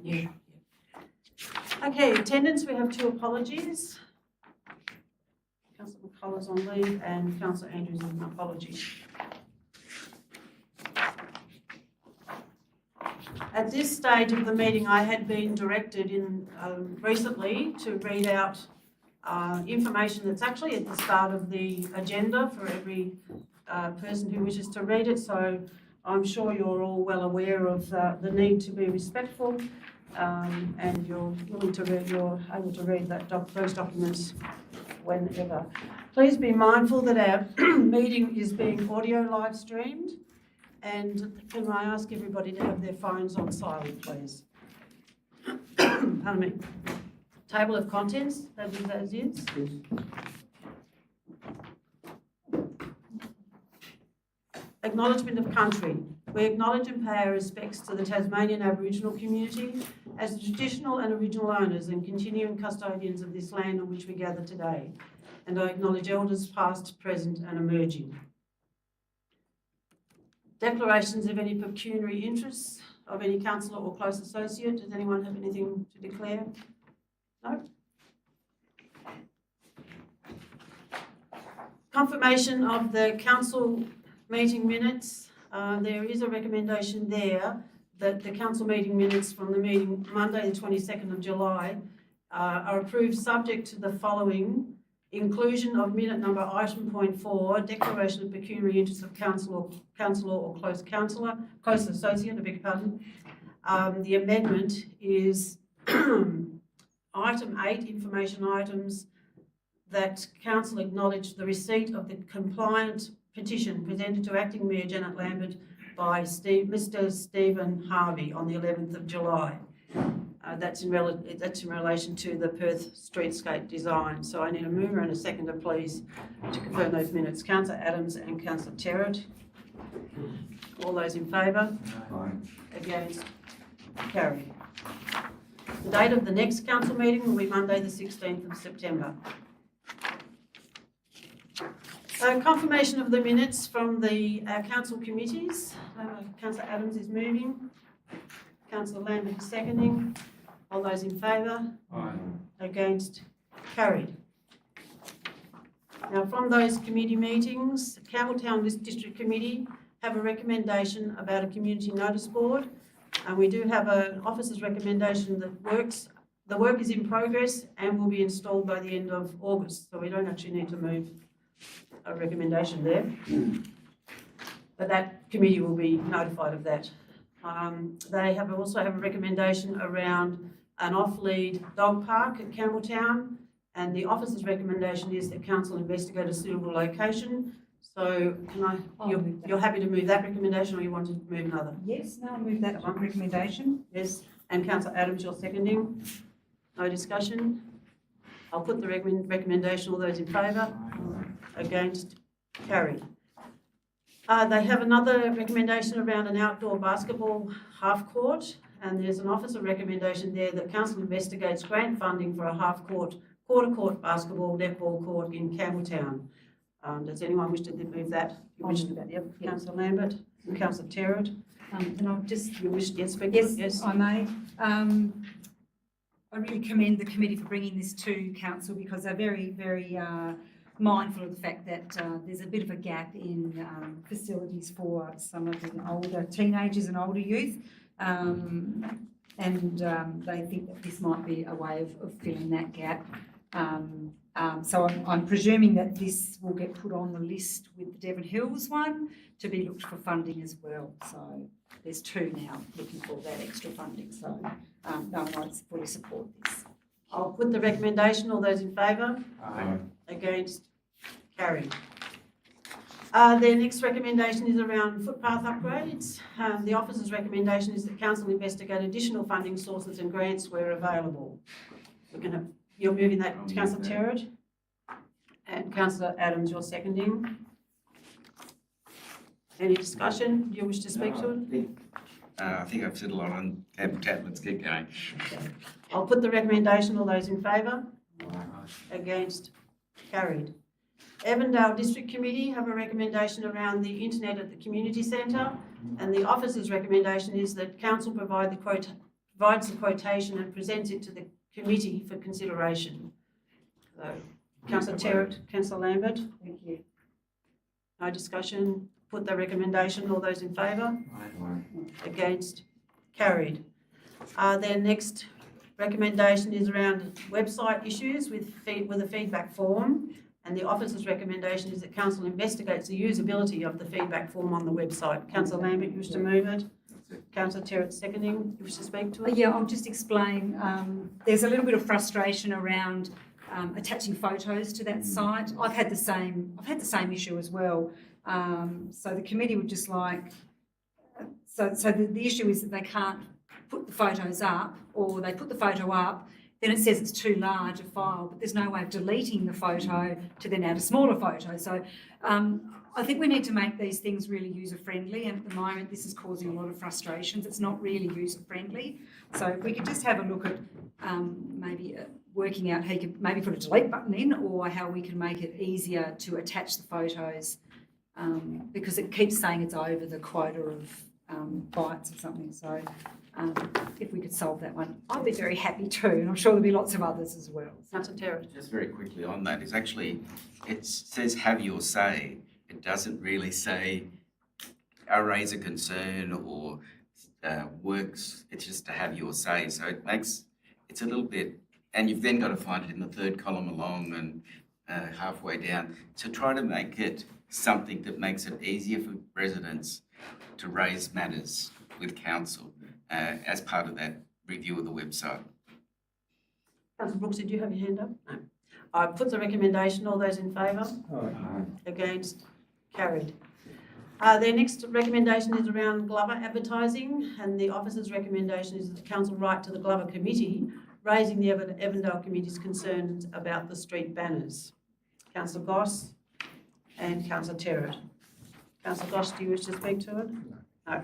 Yeah. Okay, attendance, we have 2 apologies. Councillor McCullough's on leave and Councillor Andrews is an apology. At this stage of the meeting, I had been directed recently to read out information that's actually at the start of the agenda for every person who wishes to read it. So I'm sure you're all well aware of the need to be respectful, and you're able to read those documents whenever. Please be mindful that our meeting is being audio live streamed, and can I ask everybody to have their phones on silent, please? Pardon me. Table of contents, that is. Acknowledgement of country. We acknowledge and pay our respects to the Tasmanian Aboriginal community as the traditional and original owners and continuing custodians of this land on which we gather today. And I acknowledge elders past, present and emerging. Declarations of any pecuniary interests of any councillor or close associate. Does anyone have anything to declare? No? Confirmation of the council meeting minutes. There is a recommendation there that the council meeting minutes from the meeting Monday the 22nd of July are approved subject to the following: inclusion of minute number item point 4, declaration of pecuniary interest of councillor or close associate, I beg your pardon. The amendment is item 8, information items, that council acknowledge the receipt of the compliant petition presented to Acting Mayor Janet Lambert by Mr. Stephen Harvey on the 11th of July. That's in relation to the Perth streetscape design. So I need a mover and a seconder, please, to confirm those minutes. Councillor Adams and Councillor Terrett. All those in favour? Aye. Against? Carried. The date of the next council meeting will be Monday the 16th of September. Confirmation of the minutes from the council committees. Councillor Adams is moving. Councillor Lambert is seconding. All those in favour? Aye. Against? Carried. Now, from those committee meetings, Campbelltown District Committee have a recommendation about a community notice board, and we do have an officer's recommendation that the work is in progress and will be installed by the end of August, so we don't actually need to move a recommendation there, but that committee will be notified of that. They also have a recommendation around an off-lead dog park at Campbelltown, and the officer's recommendation is that council investigate a suitable location. So you're happy to move that recommendation, or you want to move another? Yes, no, I'll move that recommendation. Yes, and Councillor Adams, you're seconding. No discussion. I'll put the recommendation. All those in favour? Against? Carried. They have another recommendation around an outdoor basketball half court, and there's an officer recommendation there that council investigates grant funding for a half court, quarter court basketball netball court in Campbelltown. Does anyone wish to move that? You wish to that? Yep. Councillor Lambert and Councillor Terrett. And I'll just... You wish to speak? Yes, I may. I really commend the committee for bringing this to council, because they're very, very mindful of the fact that there's a bit of a gap in facilities for some of the older teenagers and older youth, and they think that this might be a way of filling that gap. So I'm presuming that this will get put on the list with the Devon Hills one to be looked for funding as well. So there's 2 now looking for that extra funding. So no, I fully support this. I'll put the recommendation. All those in favour? Aye. Against? Carried. Their next recommendation is around footpath upgrades. The officer's recommendation is that council investigate additional funding sources and grants where available. You're moving that to Councillor Terrett, and Councillor Adams, you're seconding. Any discussion? Do you wish to speak to it? I think I've said a lot on Campbelltown. Let's keep going. Okay. I'll put the recommendation. All those in favour? Against? Carried. Evandale District Committee have a recommendation around the internet at the community centre, and the officer's recommendation is that council provide provides the quotation and presents it to the committee for consideration. So, Councillor Terrett, Councillor Lambert, Thank you. no discussion, put the recommendation, all those in favour? Against? Carried. Their next recommendation is around website issues with a feedback form, and the officer's recommendation is that council investigates the usability of the feedback form on the website. Councillor Lambert, you wish to move it? Councillor Terrett seconding, you wish to speak to it? Yeah, I'll just explain. There's a little bit of frustration around attaching photos to that site. I've had the same issue as well. So the committee would just like, so the issue is that they can't put the photos up, or they put the photo up, then it says it's too large a file, but there's no way of deleting the photo to then add a smaller photo. So I think we need to make these things really user-friendly, and at the moment this is causing a lot of frustrations. It's not really user-friendly. So if we could just have a look at maybe working out how you could maybe put a delete button in, or how we can make it easier to attach the photos, because it keeps saying it's over the quota of bytes or something. So if we could solve that one, I'd be very happy too, and I'm sure there'll be lots of others as well. Councillor Terrett. Just very quickly on that, is actually, it says have your say. It doesn't really say raise a concern or works. It's just to have your say. So it makes, it's a little bit, and you've then got to find it in the third column along and halfway down. So try to make it something that makes it easier for residents to raise matters with council as part of that review of the website. Councillor Brooks, did you have your hand up? No. I put the recommendation, all those in favour? Against? Carried. Their next recommendation is around Glover advertising, and the officer's recommendation is that the council write to the Glover committee, raising the Evandale committee's concerns about the street banners. Councillor Goss and Councillor Terrett. Councillor Goss, do you wish to speak to it? No.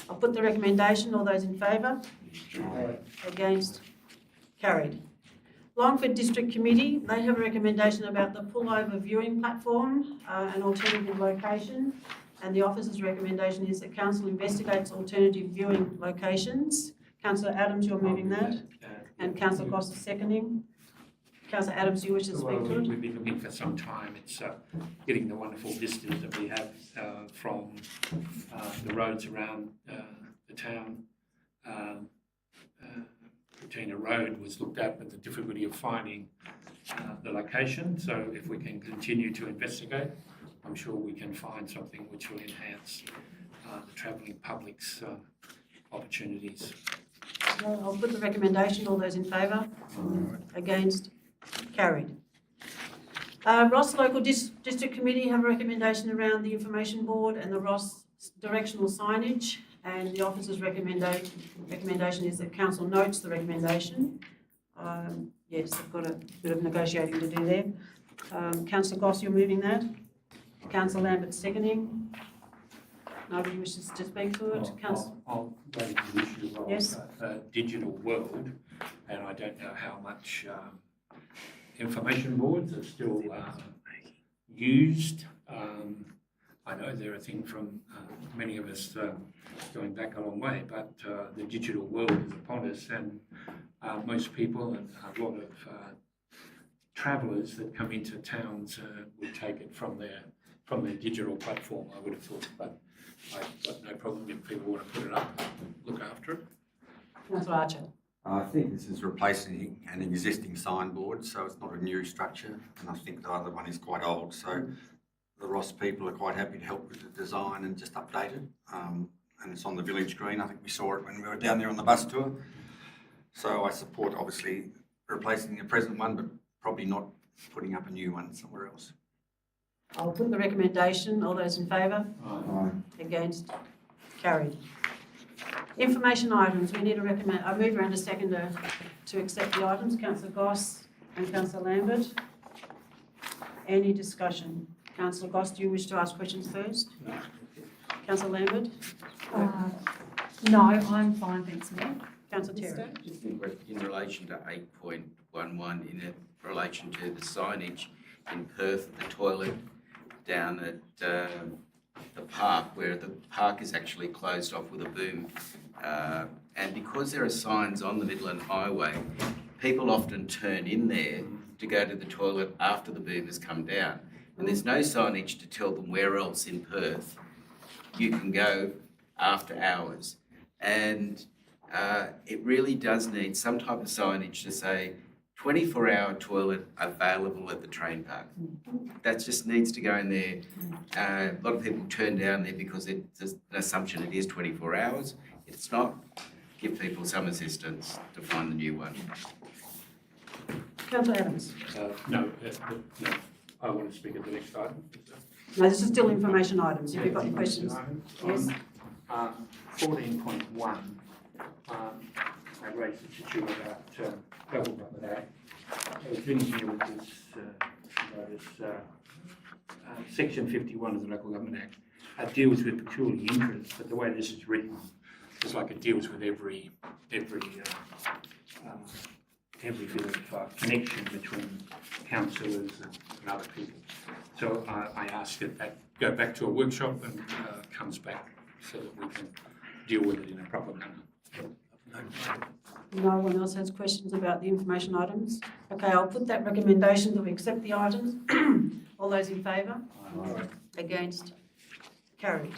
I'll put the recommendation, all those in favour? Against? Carried. Longford District Committee, they have a recommendation about the pullover viewing platform, an alternative location, and the officer's recommendation is that council investigates alternative viewing locations. Councillor Adams, you're moving that, and Councillor Goss is seconding. Councillor Adams, do you wish to speak to it? We've been looking for some time. It's getting the wonderful vistas that we have from the roads around the town. Regina Road was looked at with the difficulty of finding the location. So if we can continue to investigate, I'm sure we can find something which will enhance the travelling public's opportunities. I'll put the recommendation, all those in favour? Against? Carried. Ross Local District Committee have a recommendation around the information board and the Ross directional signage, and the officer's recommendation is that council notes the recommendation. Yes, they've got a bit of negotiating to do there. Councillor Goss, you're moving that. Councillor Lambert seconding. Nobody wishes to speak to it. I'll raise the issue of Yes. digital world, and I don't know how much information boards are still used. I know they're a thing from many of us going back a long way, but the digital world is upon us, and most people and a lot of travellers that come into towns would take it from their digital platform, I would have thought, but I've got no problem if people want to put it up, look after it. Councillor Archer. I think this is replacing an existing signboard, so it's not a new structure, and I think the other one is quite old, so the Ross people are quite happy to help with the design and just update it. And it's on the village green. I think we saw it when we were down there on the bus tour. So I support, obviously, replacing the present one, but probably not putting up a new one somewhere else. I'll put the recommendation. All those in favour? Aye. Against? Carried. Information items. We need to recommend. I move around a seconder to accept the items. Councillor Goss and Councillor Lambert. Any discussion? Councillor Goss, do you wish to ask questions first? No. Councillor Lambert? No, I'm fine, thanks, Mayor. Councillor Terry? Just in relation to 8.11, in relation to the signage in Perth, the toilet down at the park, where the park is actually closed off with a boom. And because there are signs on the Midland Highway, people often turn in there to go to the toilet after the boom has come down. And there's no signage to tell them where else in Perth you can go after hours. And it really does need some type of signage to say 24-hour toilet available at the train park. That just needs to go in there. A lot of people turn down there because it's an assumption it is 24 hours. It's not. Give people some assistance to find the new one. Councillor Adams. No, I want to speak at the next item. No, this is still information items. If you've got any questions. Yes. 14.1, I raised the issue about local government act. I was in here with this section 51 of the Local Government Act. It deals with peculiar interests, but the way this is written, it's like it deals with every bit of connection between councillors and other people. So I ask that go back to a workshop and comes back so that we can deal with it in a proper manner. No one else has questions about the information items? Okay, I'll put that recommendation that we accept the items. All those in favour? Against? Carried.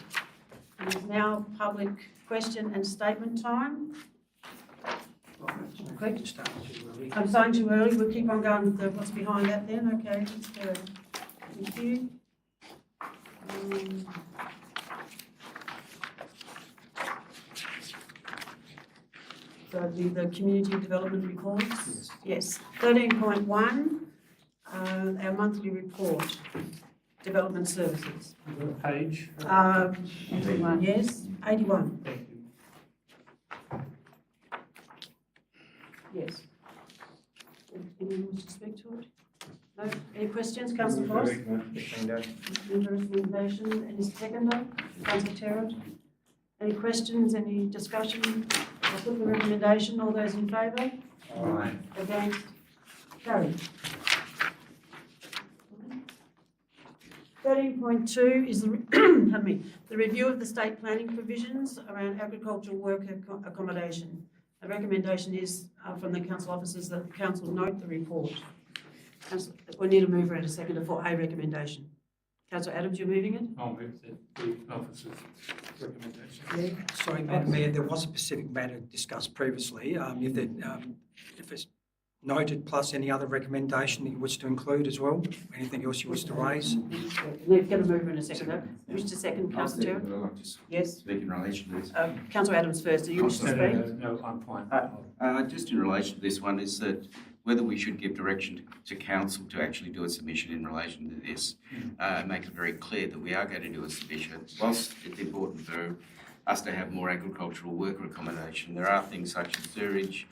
And it's now public question and statement time. Okay. I'm starting too early. We'll keep on going with what's behind that then. Okay, let's go. Thank you. So the community development reports? Yes. 13.1, our monthly report, development services. You've got a page? 81, yes, 81, Thank you. yes. Anyone wants to speak to it? No? Any questions, councillor Foss? Recommendation, any seconder? Councillor Terrett? Any questions, any discussion? I'll put the recommendation, all those in favour? Aye. Against? Carried. 13.2 is pardon me, the review of the state planning provisions around agricultural worker accommodation. The recommendation is from the council officers that the council note the report. We need a mover and a seconder for a recommendation. Councillor Adams, you're moving it? I'll move the officer's recommendation. Sorry, Madam Mayor, there was a specific matter discussed previously. If it's noted plus any other recommendation that you wish to include as well, anything else you wish to raise? We've got a mover and a seconder. Wish to second, councillor Terrett? Well, I'll just Yes. speak in relation to this. Councillor Adams first. Do you wish to speak? No, I'm fine. Just in relation to this one, is that whether we should give direction to council to actually do a submission in relation to this, make it very clear that we are going to do a submission. Whilst it's important for us to have more agricultural worker accommodation, there are things such as sewerage,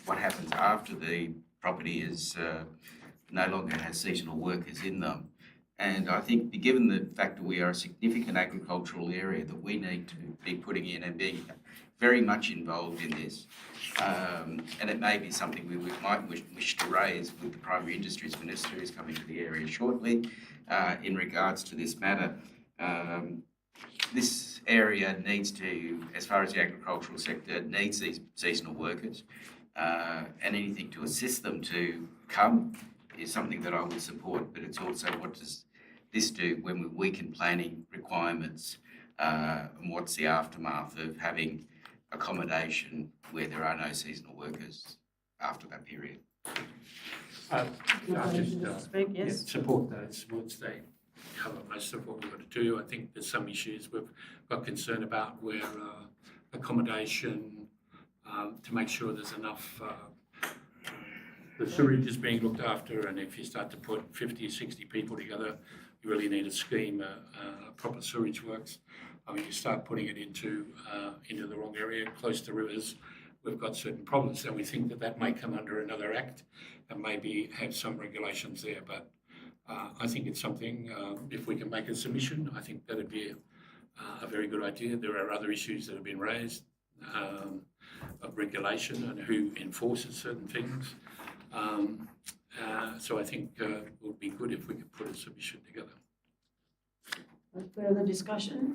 what happens after the property is no longer has seasonal workers in them. And I think given the fact that we are a significant agricultural area, that we need to be putting in and being very much involved in this. And it may be something we might wish to raise with the Primary Industries Minister, who's coming to the area shortly, in regards to this matter. This area needs to, as far as the agricultural sector, needs these seasonal workers, and anything to assist them to come is something that I would support, but it's also what does this do when we weaken planning requirements, and what's the aftermath of having accommodation where there are no seasonal workers after that period. I just Speak, yes. support those words. They cover most of what we've got to do. I think there's some issues we've got concern about where accommodation, to make sure there's enough, the sewage is being looked after, and if you start to put 50 or 60 people together, you really need a scheme, proper sewage works. I mean, you start putting it into the wrong area, close to rivers, we've got certain problems, and we think that may come under another act and maybe have some regulations there. But I think it's something, if we can make a submission, I think that'd be a very good idea. There are other issues that have been raised of regulation and who enforces certain things. So I think it would be good if we could put a submission together. Further discussion?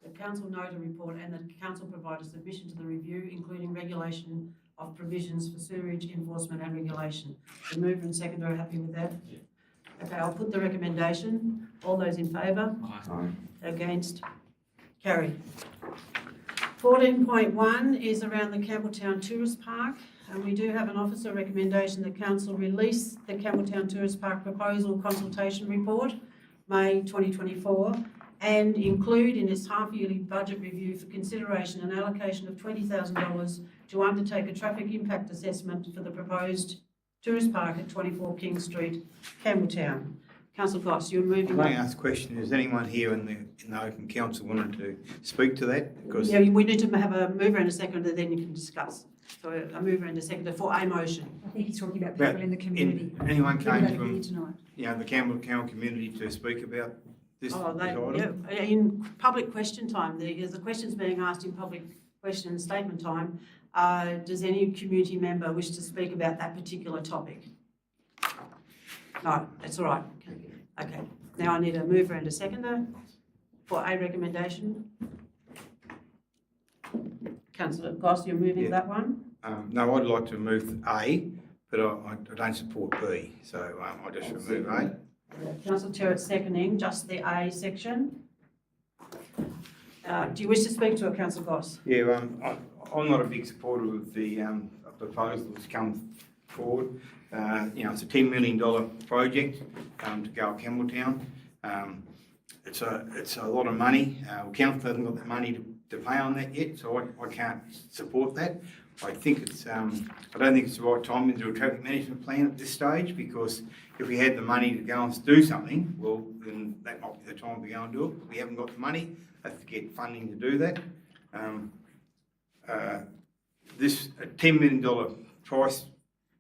The council noted report and the council provide a submission to the review, including regulation of provisions for sewerage enforcement and regulation. The mover and seconder are happy with that? Yeah. Okay, I'll put the recommendation. All those in favour? Against? Carried. 14.1 is around the Campbelltown Tourist Park, and we do have an officer recommendation that council release the Campbelltown Tourist Park proposal consultation report, May 2024, and include in its half-yearly budget review for consideration an allocation of $20,000 to undertake a traffic impact assessment for the proposed tourist park at 24 King Street, Campbelltown. Councillor Goss, you're moving. Can I ask a question? Is anyone here in the open council wanting to speak to that? Because Yeah, we need to have a mover and a seconder, then you can discuss. So a mover and a seconder for a motion. I think he's talking about But people in the community. anyone People came that are here from, tonight. the Campbelltown community to speak about this Oh, item? yeah, in public question time, the questions being asked in public question and statement time. Does any community member wish to speak about that particular topic? No, that's all right. Okay, now I need a mover and a seconder for a recommendation. Councillor Goss, you're moving Yeah. that one? No, I'd like to move A, but I don't support B, so I just remove A. Councillor Terrett seconding, just the A section. Do you wish to speak to it, Councillor Goss? Yeah, I'm not a big supporter of the proposal that's come forward. It's a $10 million project to go up Campbelltown. It's a lot of money. Council hasn't got the money to pay on that yet, so I can't support that. I think I don't think it's the right time to do a traffic management plan at this stage, because if we had the money to go and do something, well, then that might be the time to go and do it. But we haven't got the money, have to get funding to do that. This $10 million price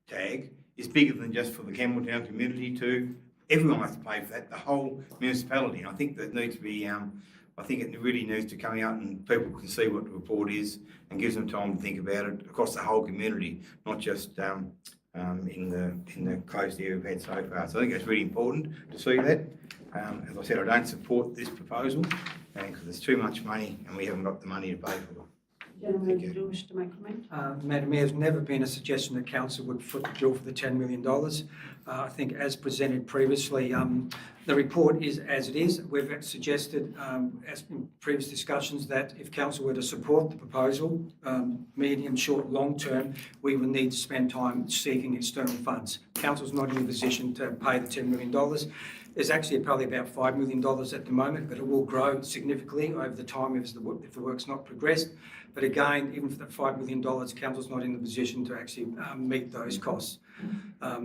tag is bigger than just for the Campbelltown community too. Everyone has to pay for that, the whole municipality. And I think that needs to be, I think it really needs to come out and people can see what the report is and gives them time to think about it across the whole community, not just in the closed area we've had so far. So I think it's really important to see that. As I said, I don't support this proposal because there's too much money and we haven't got the money to pay for it. Gentlemen, do you wish to make a comment? Madam Mayor, there's never been a suggestion that council would foot the bill for the $10 million. I think as presented previously, the report is as it is. We've suggested, as in previous discussions, that if council were to support the proposal, medium, short, long term, we would need to spend time seeking external funds. Council's not in a position to pay the $10 million. There's actually probably about $5 million at the moment, but it will grow significantly over the time if the work's not progressed. But again, even for the $5 million, council's not in the position to actually meet those costs.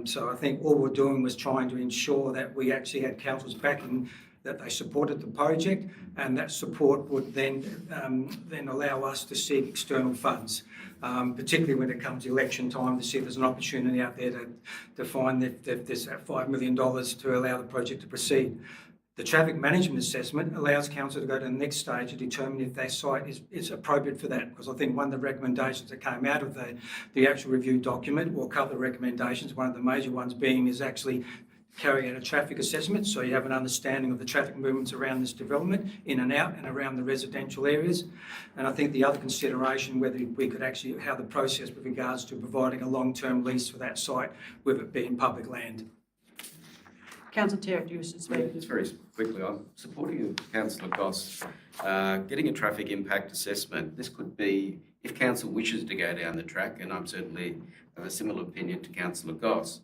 So I think all we're doing was trying to ensure that we actually had council's backing, that they supported the project, and that support would then allow us to seek external funds, particularly when it comes to election time, to see if there's an opportunity out there to find that there's $5 million to allow the project to proceed. The traffic management assessment allows council to go to the next stage to determine if their site is appropriate for that, because I think one of the recommendations that came out of the actual review document, or a couple of recommendations, one of the major ones being is actually carry out a traffic assessment so you have an understanding of the traffic movements around this development, in and out and around the residential areas. And I think the other consideration, whether we could actually, how the process with regards to providing a long-term lease for that site, with it being public land. Councillor Terrett, do you wish to speak? Just very quickly, I'm supporting Councillor Goss. Getting a traffic impact assessment, this could be, if council wishes to go down the track, and I'm certainly of a similar opinion to Councillor Goss,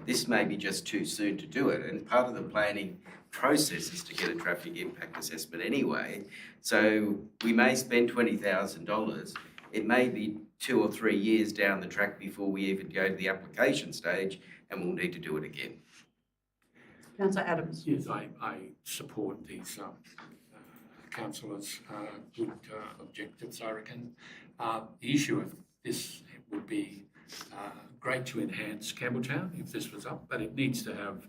this may be just too soon to do it. And part of the planning process is to get a traffic impact assessment anyway. So we may spend $20,000. It may be 2 or 3 years down the track before we even go to the application stage, and we'll need to do it again. Councillor Adams. Yes, I support these councillors' good objectives, I reckon. The issue of this would be great to enhance Campbelltown if this was up, but it needs to have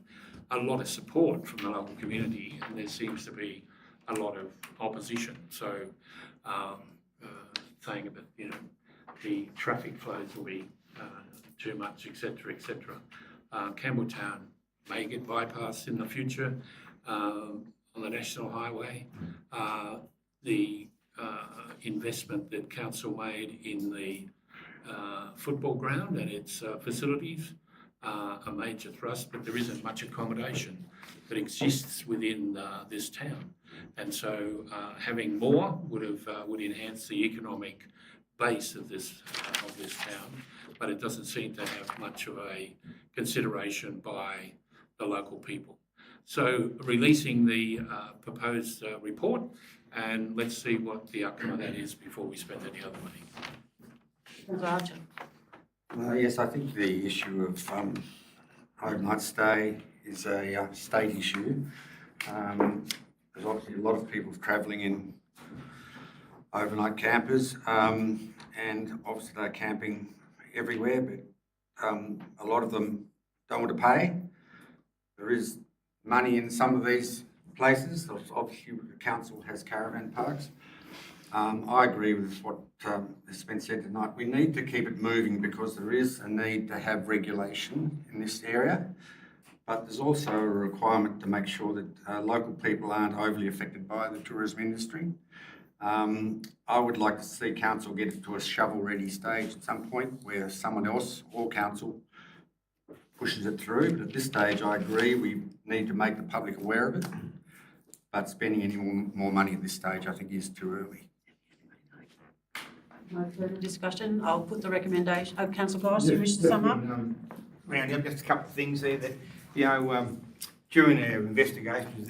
a lot of support from the local community, and there seems to be a lot of opposition. So saying about, the traffic flows will be too much, etc., etc. Campbelltown may get bypassed in the future on the National Highway. The investment that council made in the football ground and its facilities a major thrust, but there isn't much accommodation that exists within this town, and so having more would enhance the economic base of this town, but it doesn't seem to have much of a consideration by the local people. So releasing the proposed report, and let's see what the outcome of that is before we spend any other money. Councillor Archer. Yes, I think the issue of overnight stay is a state issue. There's obviously a lot of people travelling in overnight campers, and obviously they're camping everywhere, but a lot of them don't want to pay. There is money in some of these places. Obviously the council has caravan parks. I agree with what has been said tonight. We need to keep it moving because there is a need to have regulation in this area, but there's also a requirement to make sure that local people aren't overly affected by the tourism industry. I would like to see council get it to a shovel-ready stage at some point where someone else or council pushes it through. But at this stage, I agree we need to make the public aware of it, but spending any more money at this stage, I think, is too early. No further discussion. I'll put the recommendation. Councillor Goss, you wish to sum up? Round up just a couple of things there that, during our investigations,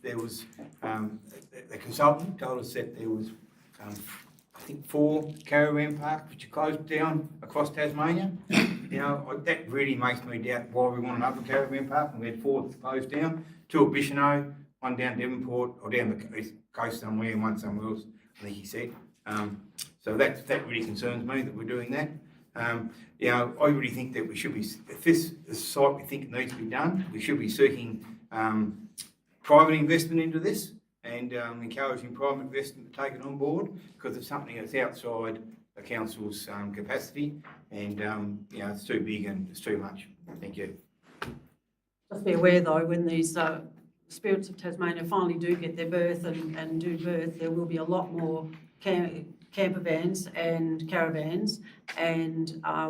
there was, the consultant told us that there was, I think 4 caravan parks which are closed down across Tasmania. That really makes me doubt why we want another caravan park, and we had 4 closed down, 2 at Bicheno, 1 down Devonport, or down the east coast somewhere, and 1 somewhere else, I think he said. So that really concerns me that we're doing that. I really think that we should be, if this site we think it needs to be done, we should be seeking private investment into this and encouraging private investment to take it on board, because it's something that's outside the council's capacity, and it's too big and it's too much. Thank you. Just be aware though, when these Spirits of Tasmania finally do get their birth and do birth, there will be a lot more camper vans and caravans, and I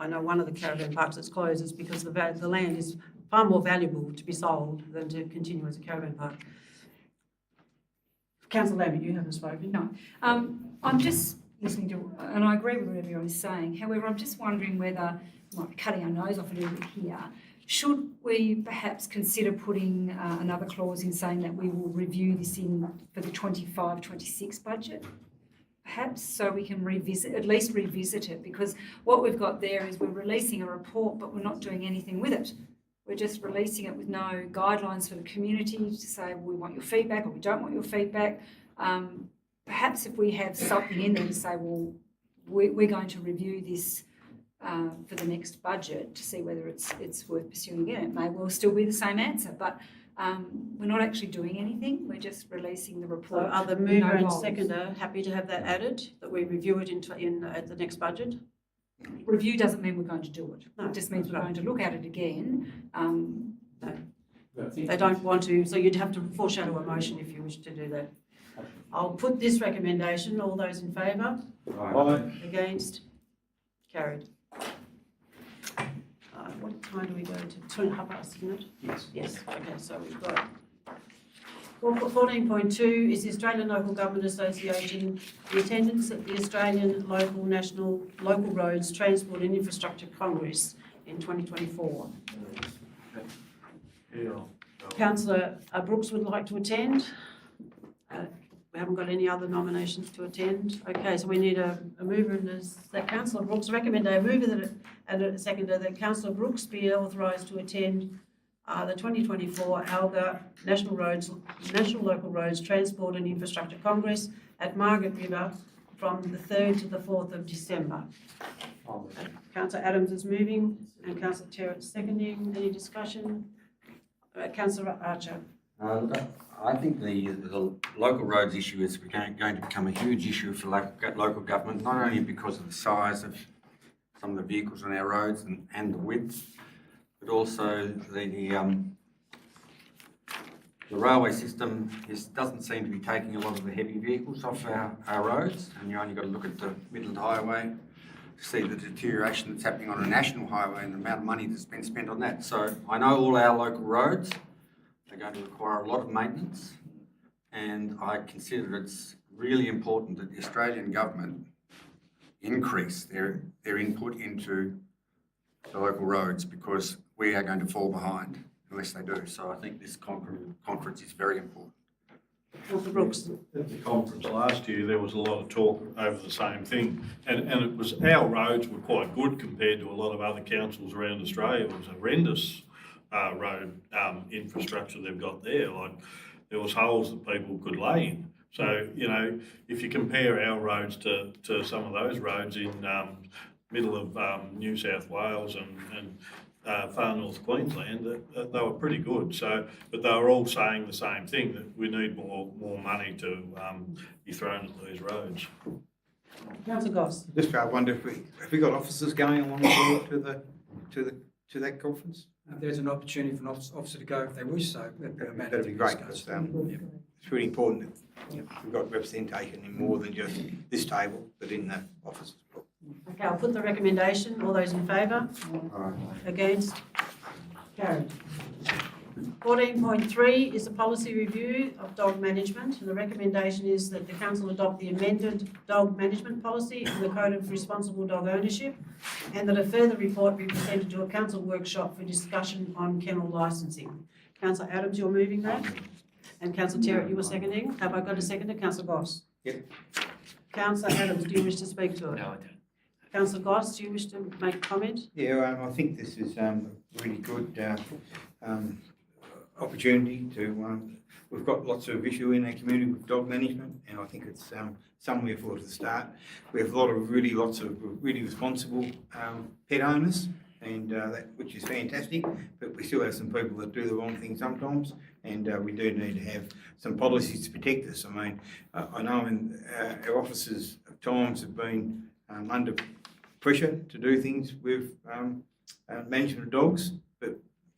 know one of the caravan parks that's closed is because the land is far more valuable to be sold than to continue as a caravan park. Councillor Lambert, you haven't spoken. No. I'm just listening to, and I agree with what everyone is saying. However, I'm just wondering whether, we might be cutting our nose off a little bit here, should we perhaps consider putting another clause in saying that we will review this for the 25-26 budget? Perhaps, so we can at least revisit it, because what we've got there is we're releasing a report, but we're not doing anything with it. We're just releasing it with no guidelines for the community to say, well, we want your feedback or we don't want your feedback. Perhaps if we have something in there to say, well, we're going to review this for the next budget to see whether it's worth pursuing again. It may well still be the same answer, but we're not actually doing anything. We're just releasing the So report. are the mover and seconder happy to have that added, that we review it at the next budget? Review doesn't mean we're going to do it. No, It just means we're right. going to look at it again. They don't want to, so you'd have to foreshadow a motion if you wish to do that. I'll put this recommendation. All those in favour? Against? Carried. What time do we go to? 2.5 hours, isn't it? Yes. Yes, okay, so we've got 14.2 is the Australian Local Government Association, the attendance at the Australian Local Roads Transport and Infrastructure Congress in 2024. Councillor Brooks would like to attend. We haven't got any other nominations to attend. Okay, so we need a mover and Councillor Brooks recommended a mover and a seconder that Councillor Brooks be authorised to attend the 2024 ALGA National Local Roads Transport and Infrastructure Congress at Margaret River from the 3rd to the 4th of December. Councillor Adams is moving and Councillor Terrett seconding. Any discussion? Councillor Archer. Look, I think the local roads issue is going to become a huge issue for local government, not only because of the size of some of the vehicles on our roads and the width, but also the railway system doesn't seem to be taking a lot of the heavy vehicles off our roads, and you only got to look at the Midland Highway to see the deterioration that's happening on a national highway and the amount of money that's been spent on that. So I know all our local roads are going to require a lot of maintenance, and I consider it's really important that the Australian government increase their input into the local roads, because we are going to fall behind unless they do. So I think this conference is very important. Councillor Brooks. At the conference last year, there was a lot of talk over the same thing, and it was, our roads were quite good compared to a lot of other councils around Australia. It was a horrendous road infrastructure they've got there. Like, there was holes that people could lay in. So, you know, if you compare our roads to some of those roads in middle of New South Wales and far north Queensland, that they were pretty good. So, but they were all saying the same thing, that we need more money to be thrown at these roads. Councillor Goss. Just I wonder if we got officers going along to that conference? There's an opportunity for an officer to go if they wish, so That'd be great, because it's really important that we've got representation in more than just this table, but in the office as well. Okay, I'll put the recommendation. All those in favour? Against? Carried. 14.3 is a policy review of dog management, and the recommendation is that the council adopt the amended dog management policy and the code of responsible dog ownership, and that a further report be presented to a council workshop for discussion on kennel licensing. Councillor Adams, you're moving that? And Councillor Terrett, you were seconding. Have I got a seconder? Councillor Goss? Yep. Councillor Adams, do you wish to speak to it? No, I don't. Councillor Goss, do you wish to make a comment? Yeah, I think this is a really good opportunity to, we've got lots of issue in our community with dog management, and I think it's somewhere for us to start. We have lots of really responsible pet owners, and which is fantastic, but we still have some people that do the wrong thing sometimes, and we do need to have some policies to protect us. I mean, I know our officers at times have been under pressure to do things with management of dogs, but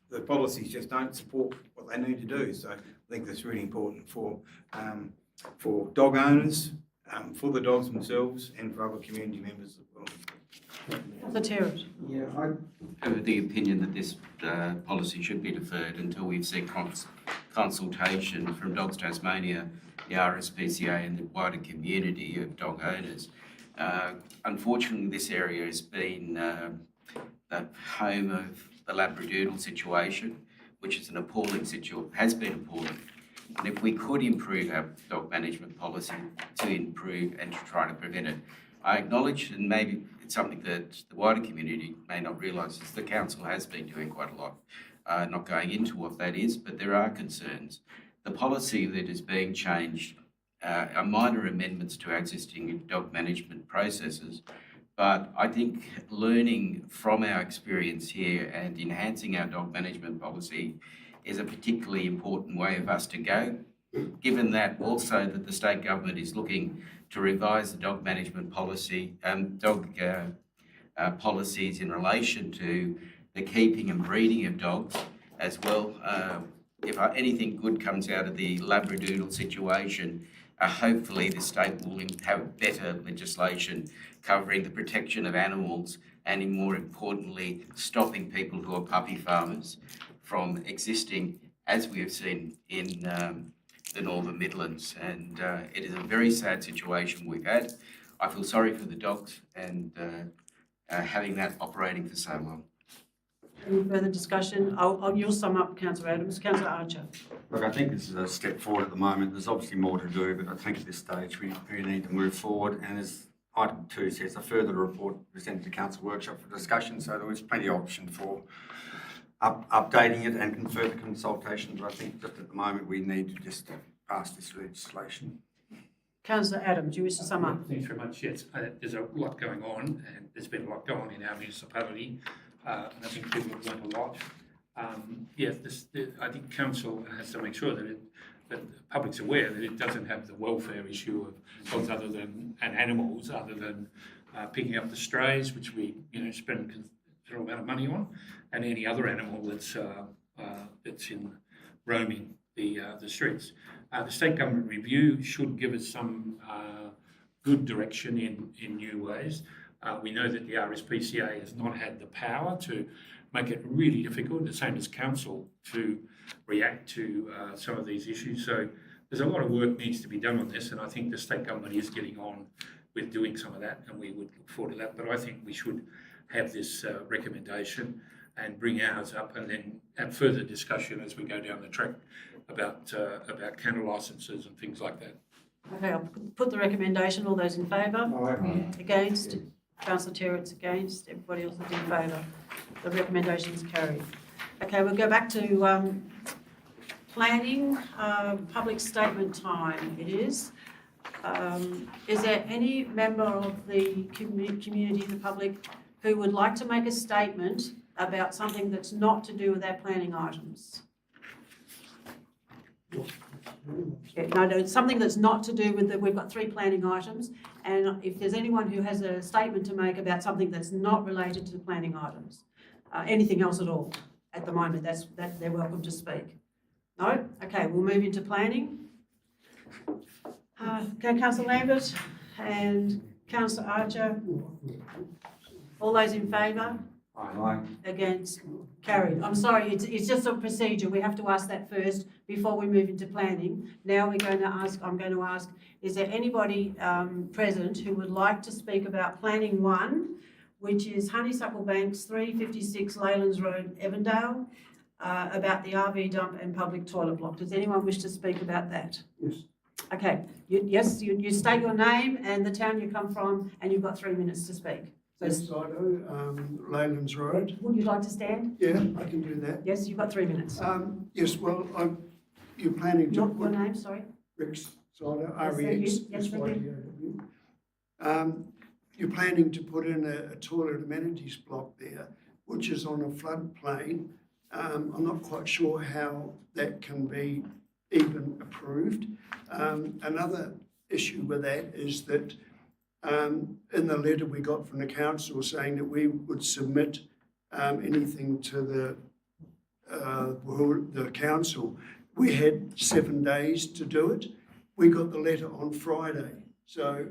the policies just don't support what they need to do. So I think that's really important for dog owners, for the dogs themselves, and for other community members as well. Councillor Terrett. Yeah, I have the opinion that this policy should be deferred until we've seen consultation from Dogs Tasmania, the RSPCA and the wider community of dog owners. Unfortunately, this area has been the home of the Labradoodle situation, which is an appalling has been appalling. And if we could improve our dog management policy to improve and to try to prevent it, I acknowledge, and maybe it's something that the wider community may not realise, is the council has been doing quite a lot. Not going into what that is, but there are concerns. The policy that is being changed are minor amendments to our existing dog management processes, but I think learning from our experience here and enhancing our dog management policy is a particularly important way of us to go, given that also that the state government is looking to revise the dog management policy, policies in relation to the keeping and breeding of dogs as well. If anything good comes out of the Labradoodle situation, hopefully the state will have better legislation covering the protection of animals and, more importantly, stopping people who are puppy farmers from existing, as we have seen in the Northern Midlands. And it is a very sad situation we've had. I feel sorry for the dogs and having that operating for so long. Any further discussion? You'll sum up, Councillor Adams. Councillor Archer. look, I think this is a step forward at the moment. There's obviously more to do, but I think at this stage we need to move forward. And as item 2 says, a further report presented to council workshop for discussion. So there was plenty of option for updating it and further consultation. But I think just at the moment we need to just pass this legislation. Councillor Adams, do you wish to sum up? Thanks very much. Yes, there's a lot going on, and there's been a lot going on in our municipality, and I think people have learned a lot. I think council has to make sure that that the public's aware that it doesn't have the welfare issue of health other than, and animals, other than picking up the strays, which we, spend a considerable amount of money on, and any other animal that's in roaming the streets. The state government review should give us some good direction in new ways. We know that the RSPCA has not had the power to make it really difficult, the same as council, to react to some of these issues. So there's a lot of work needs to be done on this, and I think the state government is getting on with doing some of that, and we would look forward to that. But I think we should have this recommendation and bring ours up, and then have further discussion as we go down the track about kennel licences and things like that. Okay, I'll put the recommendation. All those in favour? Against? Councillor Terrett's against. Everybody else is in favour. The recommendation is carried. Okay, we'll go back to planning, public statement time it is. Is there any member of the community, the public, who would like to make a statement about something that's not to do with our planning items? Yeah, no, it's something that's not to do with we've got 3 planning items, and if there's anyone who has a statement to make about something that's not related to the planning items, anything else at all, at the moment, that they're welcome to speak. No? Okay, we'll move into planning. Okay, Councillor Lambert and Councillor Archer. All those in favour? Aye. Against? Carried. I'm sorry, it's just a procedure. We have to ask that first before we move into planning. Now I'm going to ask, is there anybody present who would like to speak about planning 1, which is Honeysuckle Banks, 356 Leylands Road, Evandale, about the RV dump and public toilet block. Does anyone wish to speak about that? Yes. Okay, you state your name and the town you come from, and you've got 3 minutes to speak. So, Yes, I do. Leylands Road. would you like to stand? Yeah, I can do that. Yes, you've got 3 minutes. Yes, well, you're planning to Your put name, sorry. Rick's Cider, Yes, thank REX. you. Yes, thank you. You're planning to put in a toilet amenities block there, which is on a floodplain. I'm not quite sure how that can be even approved. Another issue with that is that in the letter we got from the council saying that we would submit anything to the council, we had 7 days to do it. We got the letter on Friday, so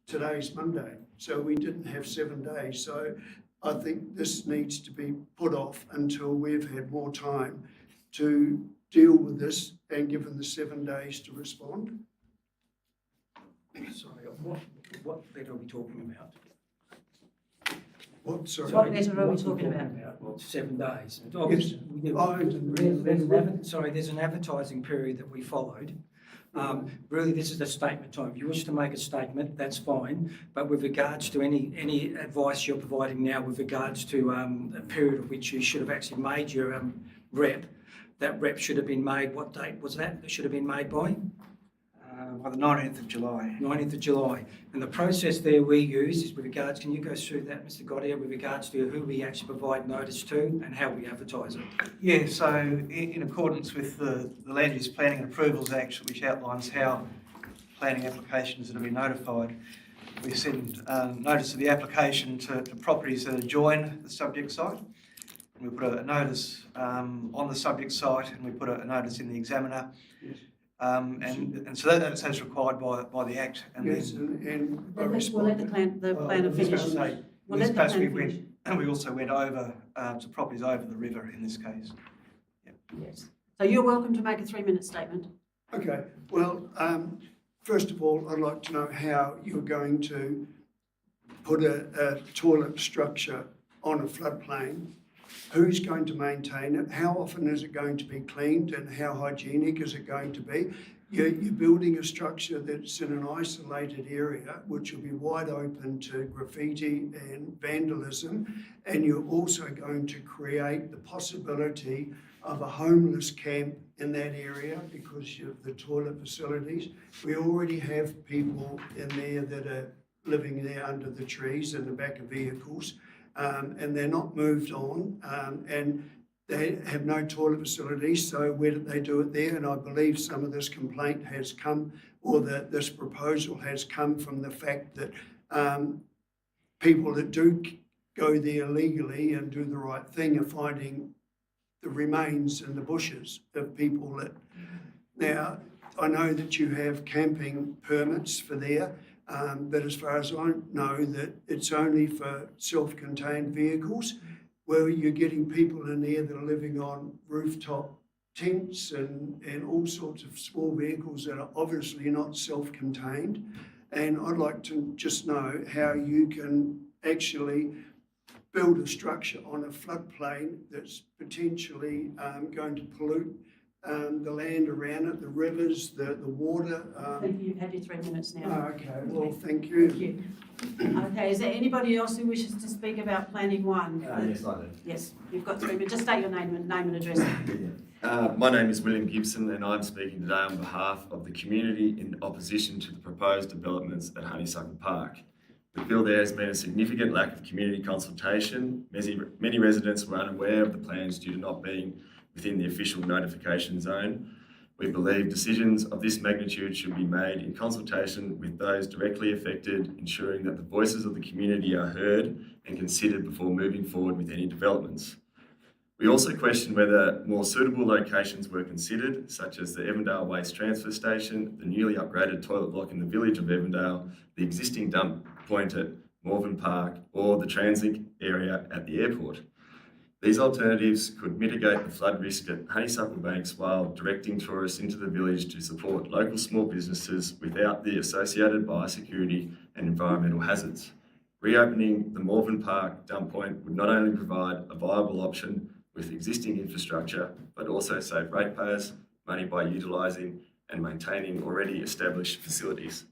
today's Monday, so we didn't have 7 days. So I think this needs to be put off until we've had more time to deal with this and given the 7 days to respond. Sorry, what letter are we talking about? What, sorry? What letter are we talking about? Well, 7 days. Yes. Obviously, Oh, sorry, there's an advertising period that we followed. Really, this is a statement time. If you wish to make a statement, that's fine. But with regards to any advice you're providing now with regards to a period of which you should have actually made your rep, that rep should have been made, what date was that? It should have been made by? By the 19th of July. 19th of July. And the process there we use is with regards, can you go through that, Mr. Gaudier, with regards to who we actually provide notice to and how we advertise it? Yeah, so in accordance with the Land Use Planning and Approvals Act, which outlines how planning applications are to be notified, we send notice of the application to properties that adjoin the subject site. And we put a notice on the subject site, and we put a notice in the Examiner. Yes. And so that's as required by the Act. And yes, then, and I We'll let the planner I was finish. going to say, We'll in let this the case, we planner finish. and we also went over to properties over the river in this case. Yes. So you're welcome to make a 3-minute statement. Okay, well, first of all, I'd like to know how you're going to put a toilet structure on a floodplain. Who's going to maintain it? How often is it going to be cleaned and how hygienic is it going to be? You're building a structure that's in an isolated area, which will be wide open to graffiti and vandalism, and you're also going to create the possibility of a homeless camp in that area because of the toilet facilities. We already have people in there that are living there under the trees in the back of vehicles. And they're not moved on, and they have no toilet facilities, so where did they do it there? And I believe some of this complaint has come, or that this proposal has come from the fact that people that do go there legally and do the right thing are finding the remains in the bushes of people that... Now, I know that you have camping permits for there, but as far as I know, that it's only for self-contained vehicles, where you're getting people in there that are living on rooftop tents and all sorts of small vehicles that are obviously not self-contained. And I'd like to just know how you can actually build a structure on a floodplain that's potentially going to pollute the land around it, the rivers, the water. Thank you, you've had your 3 minutes now. Okay, well, thank you. Thank you. Okay, is there anybody else who wishes to speak about planning one? Yes, I do. Yes, you've got 3 minutes. Just state your name and address. My name is William Gibson and I'm speaking today on behalf of the community in opposition to the proposed developments at Honeysuckle Park. We feel there has been a significant lack of community consultation. Many residents were unaware of the plans due to not being within the official notification zone. We believe decisions of this magnitude should be made in consultation with those directly affected, ensuring that the voices of the community are heard and considered before moving forward with any developments. We also question whether more suitable locations were considered, such as the Evandale Waste Transfer Station, the newly upgraded toilet block in the village of Evandale, the existing dump point at Morven Park, or the transit area at the airport. These alternatives could mitigate the flood risk at Honeysuckle Banks while directing tourists into the village to support local small businesses without the associated biosecurity and environmental hazards. Reopening the Morven Park dump point would not only provide a viable option with existing infrastructure, but also save ratepayers money by utilising and maintaining already established facilities.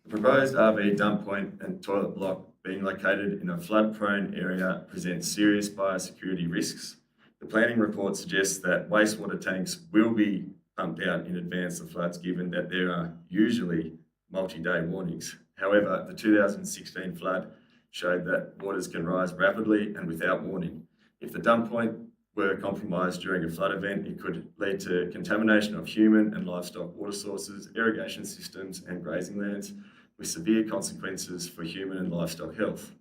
The proposed RV dump point and toilet block being located in a flood-prone area presents serious biosecurity risks. The planning report suggests that wastewater tanks will be pumped out in advance of floods, given that there are usually multi-day warnings. However, the 2016 flood showed that waters can rise rapidly and without warning. If the dump point were compromised during a flood event, it could lead to contamination of human and livestock water sources, irrigation systems and grazing lands, with severe consequences for human and livestock health.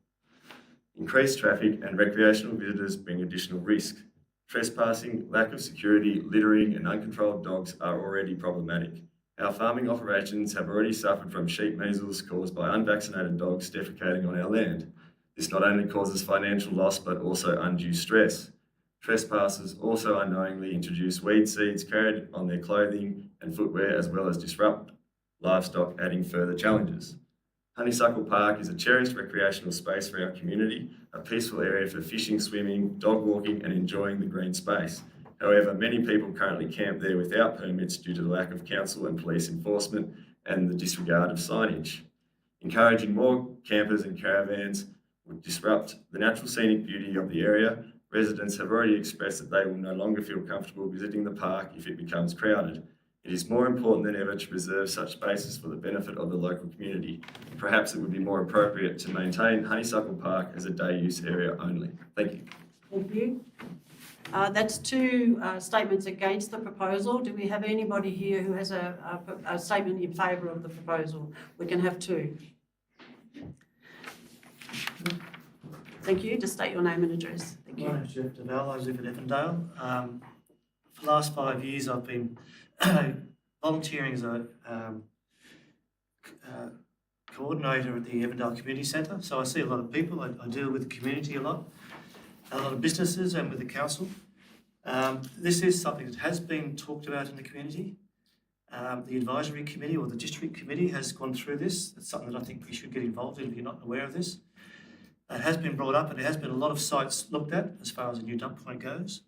Increased traffic and recreational visitors bring additional risk. Trespassing, lack of security, littering and uncontrolled dogs are already problematic. Our farming operations have already suffered from sheep measles caused by unvaccinated dogs defecating on our land. This not only causes financial loss but also undue stress. Trespassers also unknowingly introduce weed seeds carried on their clothing and footwear, as well as disrupt livestock, adding further challenges. Honeysuckle Park is a cherished recreational space for our community, a peaceful area for fishing, swimming, dog walking and enjoying the green space. However, many people currently camp there without permits due to the lack of council and police enforcement and the disregard of signage. Encouraging more campers and caravans would disrupt the natural scenic beauty of the area. Residents have already expressed that they will no longer feel comfortable visiting the park if it becomes crowded. It is more important than ever to preserve such spaces for the benefit of the local community. Perhaps it would be more appropriate to maintain Honeysuckle Park as a day use area only. Thank you. Thank you. That's two statements against the proposal. Do we have anybody here who has a statement in favour of the proposal? We can have two. Thank you. Just state your name and address. Thank you. My name's Jeff DeVal. I live at Evandale. For the last 5 years, I've been volunteering as a coordinator at the Evandale Community Centre. So I see a lot of people. I deal with the community a lot of businesses and with the council. This is something that has been talked about in the community. The advisory committee or the district committee has gone through this. It's something that I think we should get involved in if you're not aware of this. It has been brought up and there has been a lot of sites looked at as far as a new dump point goes.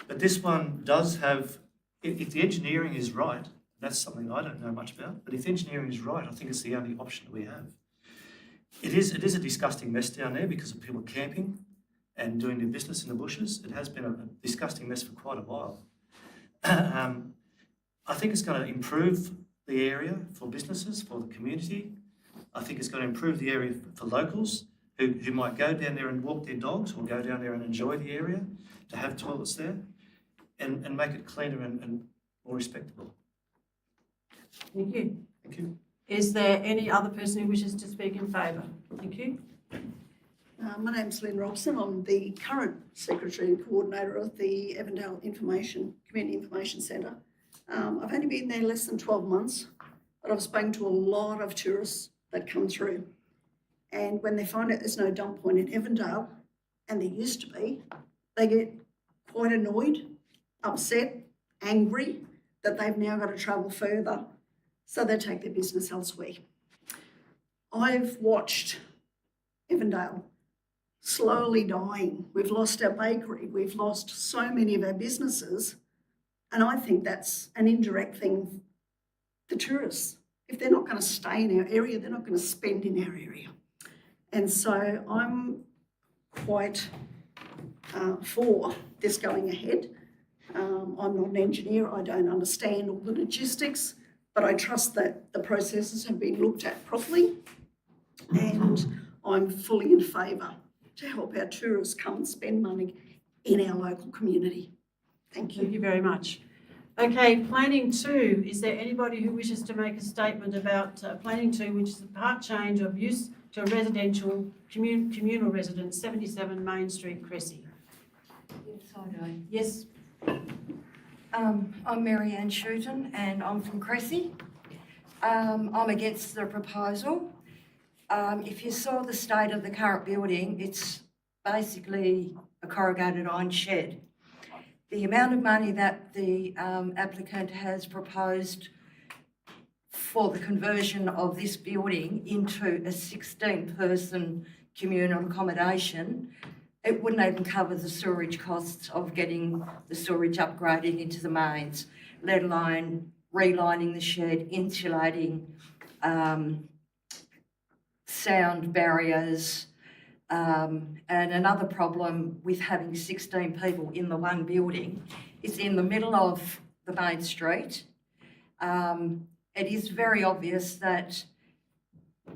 But this one does have, if the engineering is right, that's something I don't know much about, but if the engineering is right, I think it's the only option that we have. It is a disgusting mess down there because of people camping and doing their business in the bushes. It has been a disgusting mess for quite a while. I think it's going to improve the area for businesses, for the community. I think it's going to improve the area for locals. who might go down there and walk their dogs or go down there and enjoy the area, to have toilets there and make it cleaner and more respectable. Thank you. Thank you. Is there any other person who wishes to speak in favour? Thank you. My name's Lynn Robson. I'm the current Secretary and Coordinator of the Avondale Community Information Centre. I've only been there less than 12 months, but I've spoken to a lot of tourists that come through. And when they find out there's no dump point in Avondale, and there used to be, they get quite annoyed, upset, angry that they've now got to travel further, so they take their business elsewhere. I've watched Avondale slowly dying. We've lost our bakery, we've lost so many of our businesses, and I think that's an indirect thing. The tourists, if they're not going to stay in our area, they're not going to spend in our area. And so I'm quite for this going ahead. I'm not an engineer, I don't understand all the logistics, but I trust that the processes have been looked at properly, and I'm fully in favour to help our tourists come and spend money in our local community. Thank you. Thank you very much. Okay, planning 2, is there anybody who wishes to make a statement about planning 2, which is a part change of use to a residential communal residence, 77 Main Street, Cressy? Yes, I do. Yes. I'm Mary Ann Shooton and I'm from Cressy. I'm against the proposal. If you saw the state of the current building, it's basically a corrugated iron shed. The amount of money that the applicant has proposed for the conversion of this building into a 16-person communal accommodation, it wouldn't even cover the sewerage costs of getting the sewerage upgraded into the mains, let alone relining the shed, insulating, sound barriers. And another problem with having 16 people in the one building is in the middle of the main street. It is very obvious that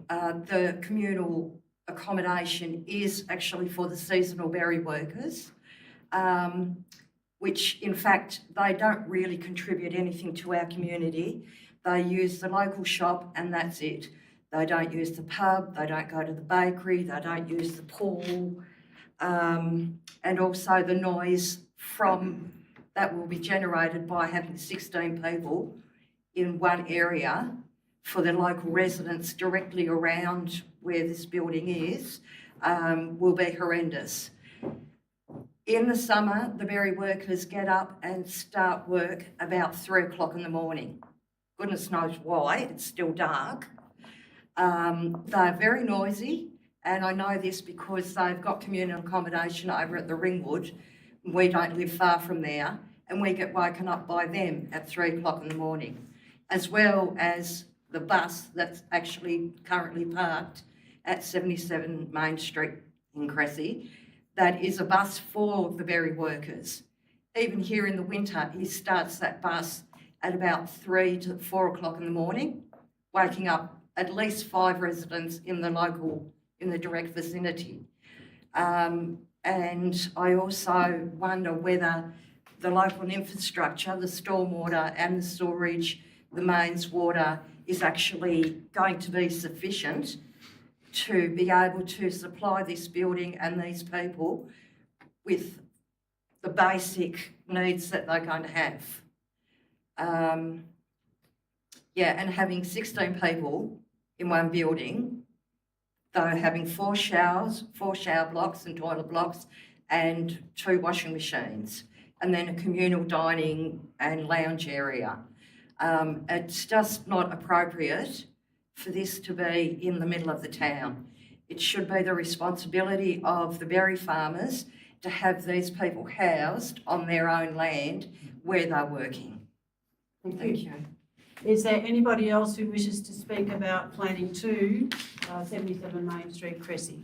the communal accommodation is actually for the seasonal berry workers, which in fact they don't really contribute anything to our community. They use the local shop and that's it. They don't use the pub, they don't go to the bakery, they don't use the pool, and also the noise from that will be generated by having 16 people in one area for the local residents directly around where this building is, will be horrendous. In the summer, the berry workers get up and start work about 3 o'clock in the morning. Goodness knows why, it's still dark. They're very noisy, and I know this because they've got communal accommodation over at the Ringwood. We don't live far from there, and we get woken up by them at 3 o'clock in the morning, as well as the bus that's actually currently parked at 77 Main Street in Cressy. That is a bus for the berry workers. Even here in the winter, he starts that bus at about 3 to 4 o'clock in the morning, waking up at least 5 residents in the direct vicinity. And I also wonder whether the local infrastructure, the stormwater and the storage, the mains water is actually going to be sufficient to be able to supply this building and these people with the basic needs that they're going to have. And having 16 people in one building, though having 4 showers, 4 shower blocks and toilet blocks and 2 washing machines, and then a communal dining and lounge area. It's just not appropriate for this to be in the middle of the town. It should be the responsibility of the berry farmers to have these people housed on their own land where they're working. Thank you. Is there anybody else who wishes to speak about planning 2, 77 Main Street, Cressy?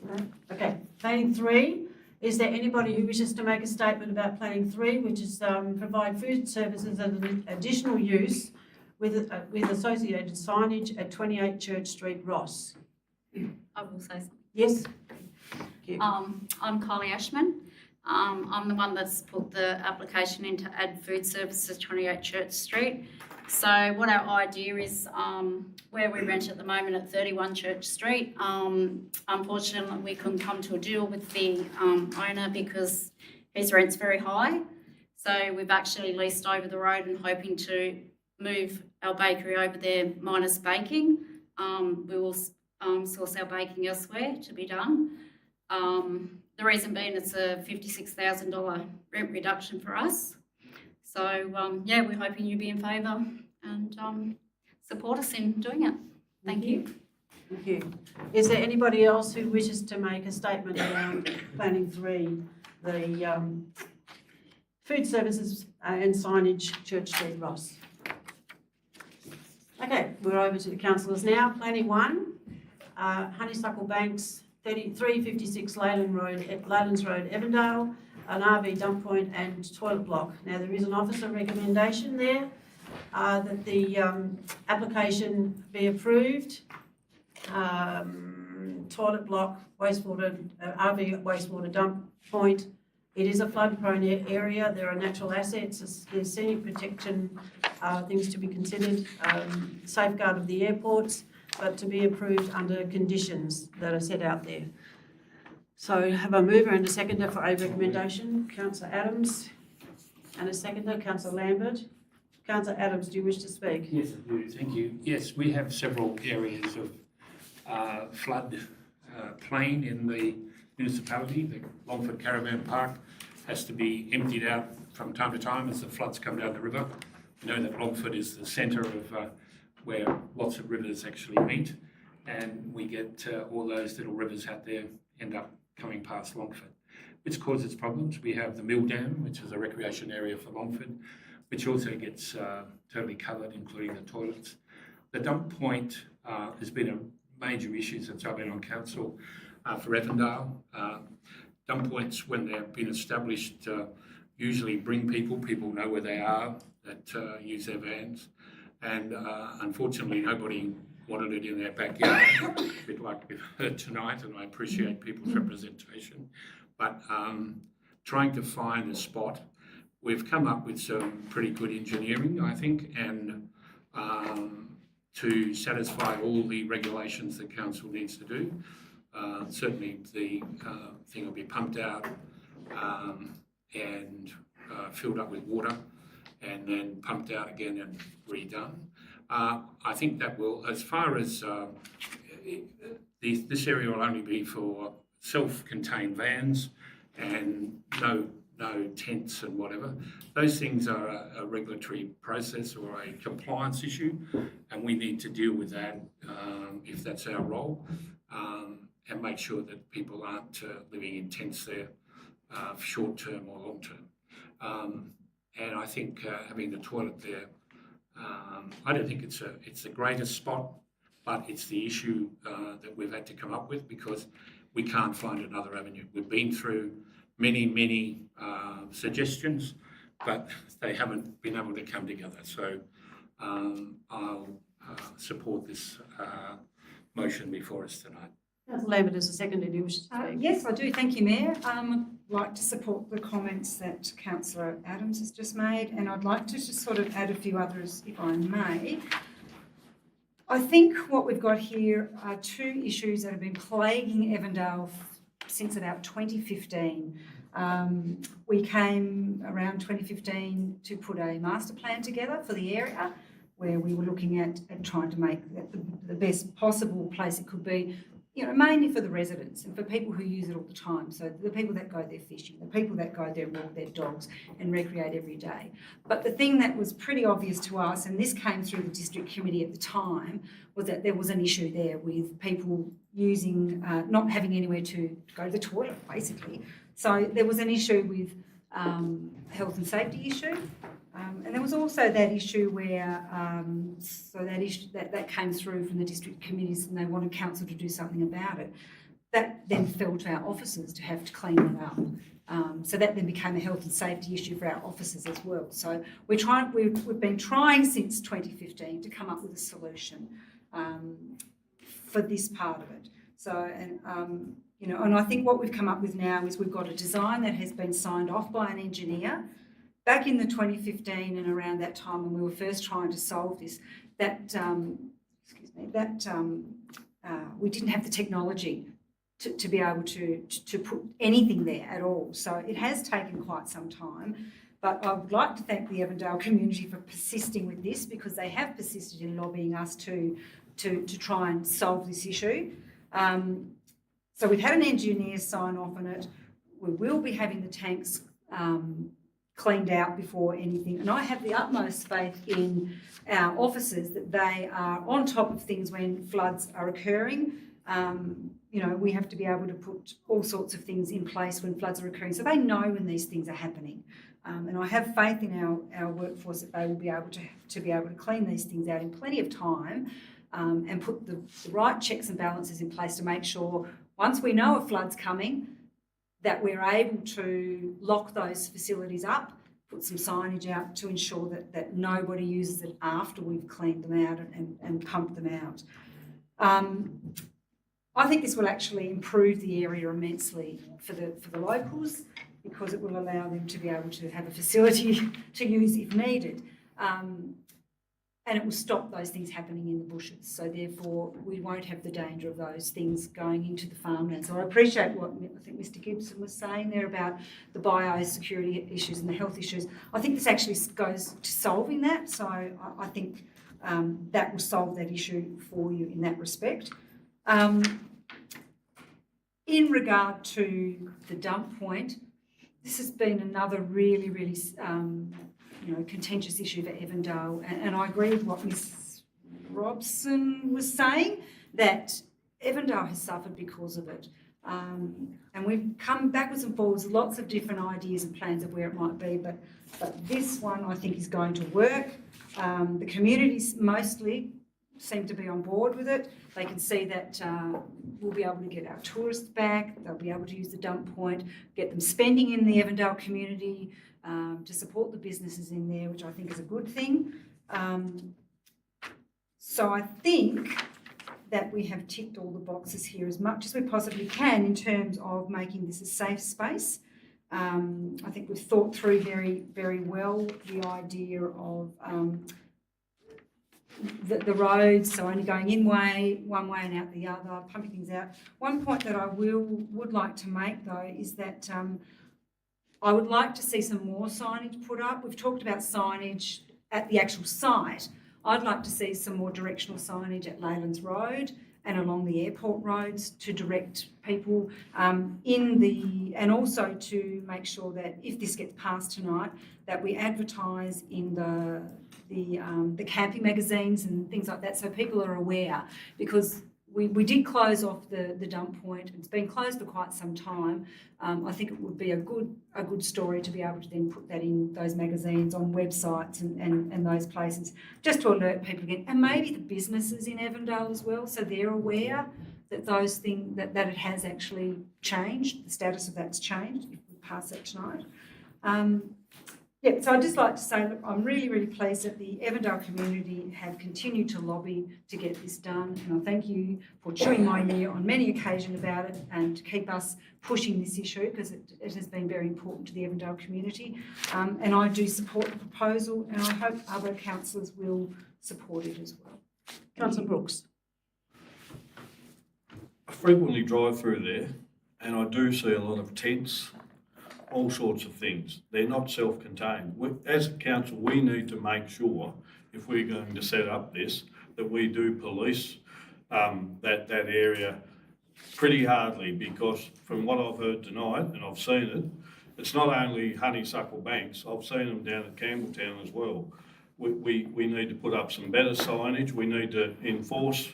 No? Okay, planning 3. Is there anybody who wishes to make a statement about planning 3, which is provide food services as an additional use with associated signage at 28 Church Street, Ross? I will say something. Yes? Thank you. I'm Kylie Ashman. I'm the one that's put the application in to add food services 28 Church Street. So what our idea is, where we rent at the moment at 31 Church Street, unfortunately we couldn't come to a deal with the owner because his rent's very high. So we've actually leased over the road and hoping to move our bakery over there minus baking. We will source our baking elsewhere to be done. The reason being it's a $56,000 rent reduction for us. So, yeah, we're hoping you'll be in favour and support us in doing it. Thank you. Thank you. Is there anybody else who wishes to make a statement around Planning 3, the food services and signage, Church Street, Ross? Okay, we're over to the councillors now. Planning 1, Honeysuckle Banks, 356 Leylands Road, Evandale, an RV dump point and toilet block. Now, there is an officer recommendation there that the application be approved. Toilet block, wastewater, RV wastewater dump point. It is a flood-prone area. There are natural assets. There's scenic protection, things to be considered, safeguard of the airports, but to be approved under conditions that are set out there. So have a mover and a seconder for a recommendation. Councillor Adams, and a seconder, Councillor Lambert. Councillor Adams, do you wish to speak? Yes, I do. Thank you. Yes, we have several areas of flood plain in the municipality. The Longford Caravan Park has to be emptied out from time to time as the floods come down the river. We know that Longford is the centre of where lots of rivers actually meet, and we get all those little rivers out there end up coming past Longford, which causes problems. We have the Mill Dam, which is a recreation area for Longford, which also gets totally covered, including the toilets. The dump point has been a major issue since I've been on council for Evandale. Dump points, when they've been established, usually bring people know where they are, that use their vans. And unfortunately, nobody wanted it in their backyard, a bit like we've heard tonight, and I appreciate people's representation. But trying to find a spot, we've come up with some pretty good engineering, I think, and to satisfy all the regulations that council needs to do. Certainly the thing will be pumped out and filled up with water and then pumped out again and redone. I think that will, as far as this area will only be for self-contained vans and no tents and whatever. Those things are a regulatory process or a compliance issue, and we need to deal with that if that's our role, and make sure that people aren't living in tents there short-term or long-term. And I think having the toilet there, I don't think it's the greatest spot, but it's the issue that we've had to come up with because we can't find another avenue. We've been through many suggestions, but they haven't been able to come together. So I'll support this motion before us tonight. Councillor Lambert is a seconder. Do you wish to speak? Yes, I do. Thank you, Mayor. I'd like to support the comments that Councillor Adams has just made, and I'd like to just sort of add a few others, if I may. I think what we've got here are two issues that have been plaguing Evandale since about 2015. We came around 2015 to put a master plan together for the area where we were looking at trying to make the best possible place it could be, you know, mainly for the residents and for people who use it all the time. So the people that go there fishing, the people that go there walk their dogs and recreate every day. But the thing that was pretty obvious to us, and this came through the district committee at the time, was that there was an issue there with people using, not having anywhere to go to the toilet, basically. So there was an issue with health and safety issue. And there was also that issue where, that came through from the district committees and they wanted council to do something about it. That then fell to our officers to have to clean it up. So that then became a health and safety issue for our officers as well. So we've been trying since 2015 to come up with a solution for this part of it. So, and, and I think what we've come up with now is we've got a design that has been signed off by an engineer. Back in the 2015 and around that time when we were first trying to solve this, we didn't have the technology to be able to put anything there at all. So it has taken quite some time. But I would like to thank the Avondale community for persisting with this, because they have persisted in lobbying us to try and solve this issue. So we've had an engineer sign off on it. We will be having the tanks cleaned out before anything. And I have the utmost faith in our officers that they are on top of things when floods are occurring. We have to be able to put all sorts of things in place when floods are occurring, so they know when these things are happening. And I have faith in our workforce that they will be able to be able to clean these things out in plenty of time, and put the right checks and balances in place to make sure once we know a flood's coming, that we're able to lock those facilities up, put some signage out to ensure that nobody uses it after we've cleaned them out and pumped them out. I think this will actually improve the area immensely for the locals, because it will allow them to be able to have a facility to use if needed. And it will stop those things happening in the bushes. So therefore, we won't have the danger of those things going into the farmland. So I appreciate what I think Mr. Gibson was saying there about the biosecurity issues and the health issues. I think this actually goes to solving that. So I think that will solve that issue for you in that respect. In regard to the dump point, this has been another really, really contentious issue for Avondale, and I agree with what Ms. Robson was saying, that Avondale has suffered because of it. And we've come backwards and forwards, lots of different ideas and plans of where it might be, but this one I think is going to work. The communities mostly seem to be on board with it. They can see that we'll be able to get our tourists back, they'll be able to use the dump point, get them spending in the Avondale community, to support the businesses in there, which I think is a good thing. So I think that we have ticked all the boxes here as much as we possibly can in terms of making this a safe space. I think we've thought through very, very well the idea of the roads, so only going one way and out the other, pumping things out. One point that I would like to make though is that I would like to see some more signage put up. We've talked about signage at the actual site. I'd like to see some more directional signage at Leylands Road and along the airport roads to direct people and also to make sure that if this gets passed tonight, that we advertise in the camping magazines and things like that, so people are aware, because we did close off the dump point. It's been closed for quite some time. I think it would be a good story to be able to then put that in those magazines, on websites and those places, just to alert people again, and maybe the businesses in Avondale as well, so they're aware that those things that it has actually changed, the status of that's changed if we pass that tonight. So I'd just like to say that I'm really, really pleased that the Avondale community have continued to lobby to get this done, and I thank you for chewing my ear on many occasions about it and to keep us pushing this issue, because it has been very important to the Avondale community. And I do support the proposal, and I hope other councillors will support it as well. Councillor Brooks. I frequently drive through there and I do see a lot of tents, all sorts of things. They're not self-contained. As a council, we need to make sure, if we're going to set up this, that we do police that area pretty hardly, because from what I've heard tonight, and I've seen it, it's not only Honeysuckle Banks, I've seen them down at Campbelltown as well. We need to put up some better signage. We need to enforce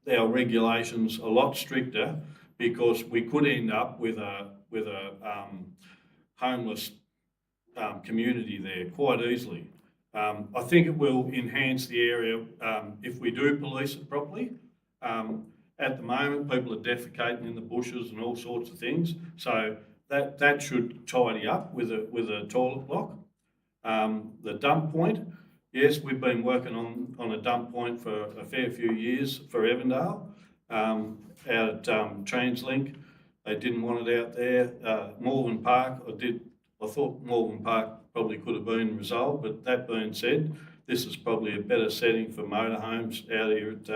our regulations a lot stricter, because we could end up with a homeless community there quite easily. I think it will enhance the area if we do police it properly. At the moment, people are defecating in the bushes and all sorts of things, so that should tidy up with a toilet block. The dump point, yes, we've been working on a dump point for a fair few years for Avondale. out at TransLink. They didn't want it out there. Malvern Park, I thought Malvern Park probably could have been resolved, but that being said, this is probably a better setting for motorhomes out here at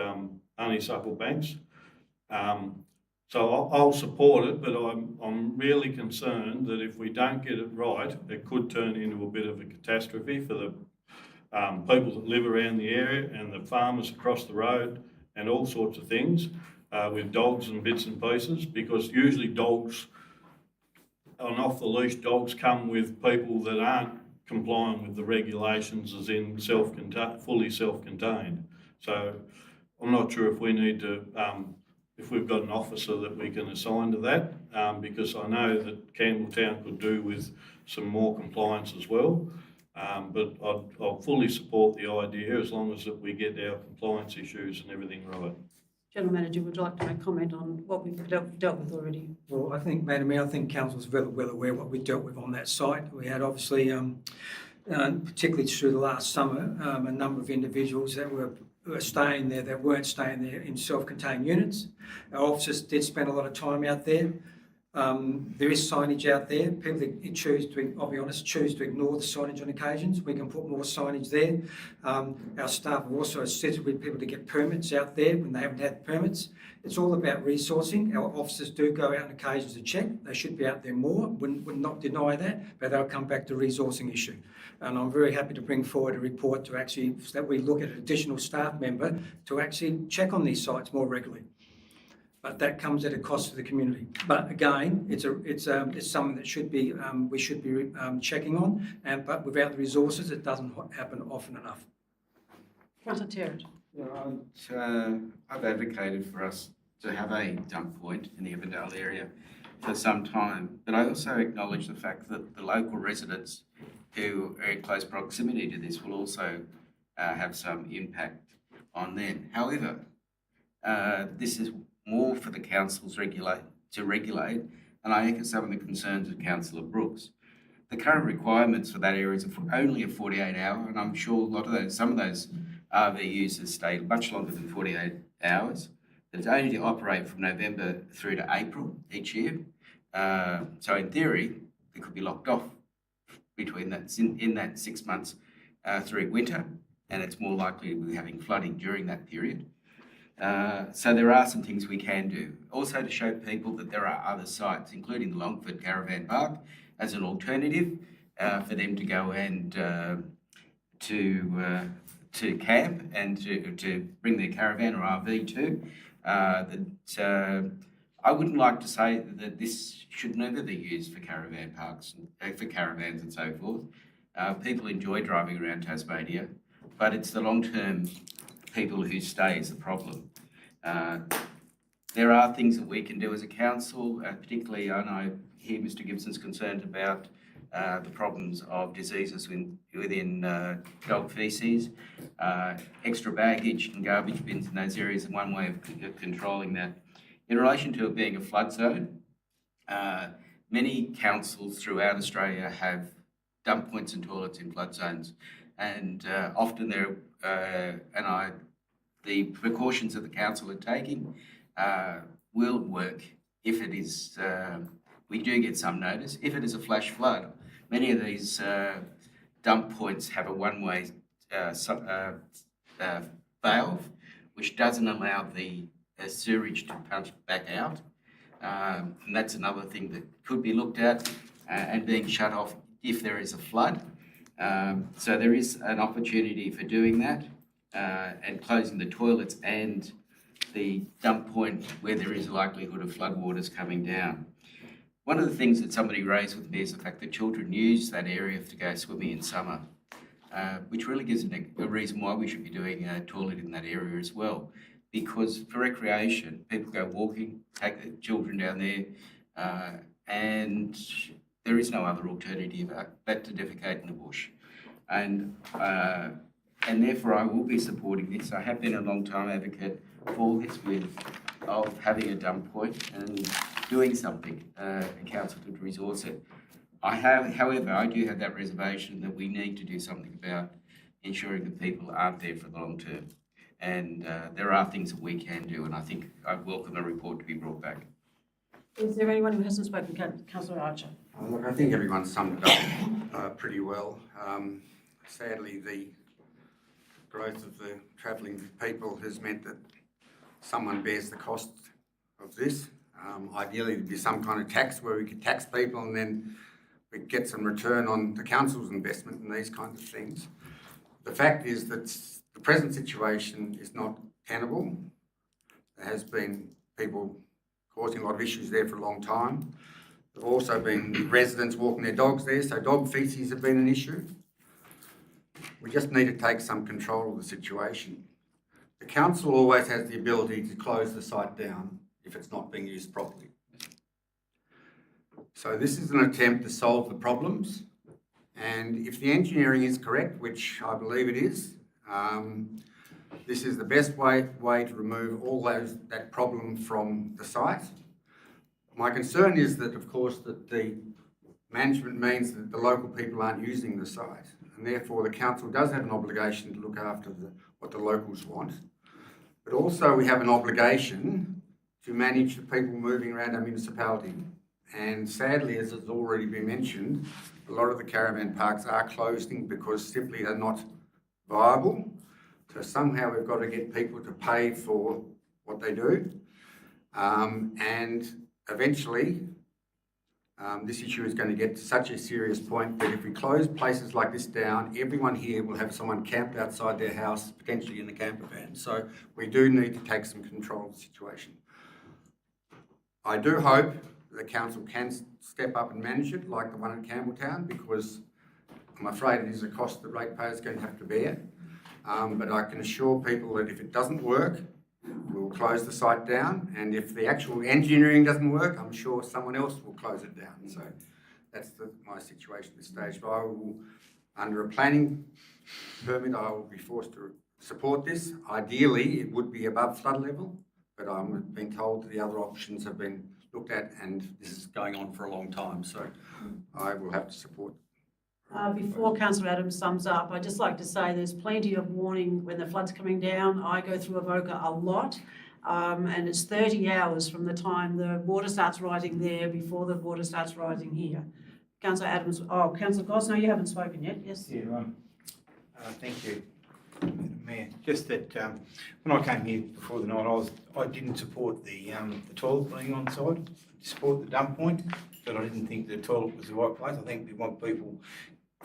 Honeysuckle Banks. So I'll support it, but I'm really concerned that if we don't get it right, it could turn into a bit of a catastrophe for the people that live around the area and the farmers across the road and all sorts of things with dogs and bits and pieces, because usually dogs, on off-the-leash dogs, come with people that aren't complying with the regulations, as in fully self-contained. So I'm not sure if we need to, if we've got an officer that we can assign to that, because I know that Campbelltown could do with some more compliance as well. But I'll fully support the idea as long as that we get our compliance issues and everything right. General Manager, would you like to make comment on what we've dealt with already? Well, I think, Madam Mayor, I think Council's very well aware what we dealt with on that site. We had obviously, particularly through the last summer, a number of individuals that were staying there that weren't staying there in self-contained units. Our officers did spend a lot of time out there. There is signage out there. People that choose to, I'll be honest, choose to ignore the signage on occasions. We can put more signage there. Our staff have also assisted with people to get permits out there when they haven't had permits. It's all about resourcing. Our officers do go out on occasions to check. They should be out there more. Would not deny that, but they'll come back to resourcing issue. And I'm very happy to bring forward a report to actually, that we look at an additional staff member to actually check on these sites more regularly. But that comes at a cost to the community. But again, it's something that should be we should be checking on. But without the resources, it doesn't happen often enough. Councillor Terrett. I've advocated for us to have a dump point in the Avondale area for some time, but I also acknowledge the fact that the local residents who are in close proximity to this will also have some impact on them. However, this is more for the councils to regulate, and I echo some of the concerns of Councillor Brooks. The current requirements for that area is only a 48-hour, and I'm sure some of those RV users stay much longer than 48 hours. It's only to operate from November through to April each year. So in theory, it could be locked off between that in that 6 months through winter, and it's more likely to be having flooding during that period. So there are some things we can do. Also to show people that there are other sites, including the Longford Caravan Park, as an alternative for them to go and to camp and to bring their caravan or RV to. I wouldn't like to say that this should never be used for caravan parks, for caravans and so forth. People enjoy driving around Tasmania, but it's the long-term people who stay is the problem. There are things that we can do as a council, particularly I know here Mr Gibson's concerned about the problems of diseases within dog faeces. Extra baggage and garbage bins in those areas is one way of controlling that. In relation to it being a flood zone, many councils throughout Australia have dump points and toilets in flood zones, and often the precautions that the council are taking will work if it is, we do get some notice. If it is a flash flood, many of these dump points have a one-way valve, which doesn't allow the sewage to punch back out. And that's another thing that could be looked at and being shut off if there is a flood. So there is an opportunity for doing that. And closing the toilets and the dump point where there is a likelihood of floodwaters coming down. One of the things that somebody raised with me is the fact that children use that area to go swimming in summer, which really gives a reason why we should be doing a toilet in that area as well. Because for recreation, people go walking, take the children down there, and there is no other alternative but to defecate in the bush. And therefore I will be supporting this. I have been a long time advocate for this of having a dump point and doing something, a council to resource it. However, I do have that reservation that we need to do something about ensuring that people aren't there for the long term. And there are things that we can do, and I think I welcome the report to be brought back. Is there anyone who hasn't spoken? Councillor Archer. Look, I think everyone summed it up pretty well. Sadly, the growth of the travelling people has meant that someone bears the cost of this. Ideally, there'd be some kind of tax where we could tax people and then we get some return on the council's investment in these kinds of things. The fact is that the present situation is not tenable. There has been people causing a lot of issues there for a long time. There have also been residents walking their dogs there, so dog feces have been an issue. We just need to take some control of the situation. The council always has the ability to close the site down if it's not being used properly. So this is an attempt to solve the problems, and if the engineering is correct, which I believe it is, this is the best way to remove all that problem from the site. My concern is that, of course, that the management means that the local people aren't using the site, and therefore the council does have an obligation to look after what the locals want. But also we have an obligation to manage the people moving around our municipality. And sadly, as has already been mentioned, a lot of the caravan parks are closing because simply they're not viable. So somehow we've got to get people to pay for what they do. And eventually, this issue is going to get to such a serious point that if we close places like this down, everyone here will have someone camped outside their house, potentially in a camper van. So we do need to take some control of the situation. I do hope the council can step up and manage it like the one at Campbelltown, because I'm afraid it is a cost that ratepayers are going to have to bear. But I can assure people that if it doesn't work, we'll close the site down, and if the actual engineering doesn't work, I'm sure someone else will close it down. So that's my situation at this stage. But I will, under a planning permit, I will be forced to support this. Ideally, it would be above flood level, but I'm being told that the other options have been looked at, and this is going on for a long time. So I will have to support. Before Councillor Adams sums up, I'd just like to say there's plenty of warning when the flood's coming down. I go through Avoca a lot, and it's 30 hours from the time the water starts rising there before the water starts rising here. Councillor Adams, Councillor Goss, no, you haven't spoken yet, yes? Yeah, right. Thank you, Mayor. Just that when I came here before the night, I didn't support the toilet being on site. I support the dump point, but I didn't think the toilet was the right place. I think we want people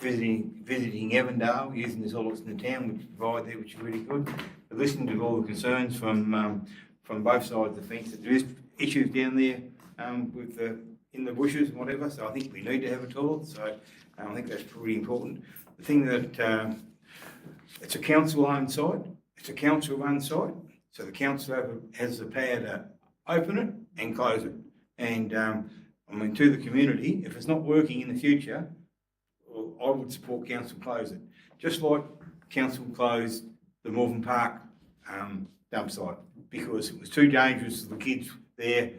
visiting Avondale, using the toilets in the town, which provide there, which is really good. But listening to all the concerns from both sides of the fence, that there is issues down there in the bushes and whatever. So I think we need to have a toilet. So I think that's pretty important. The thing that it's a council-owned site. It's a council-run site, so the council has the power to open it and close it. And to the community, if it's not working in the future, I would support council close it. Just like council closed the Morven Park dump site because it was too dangerous for the kids there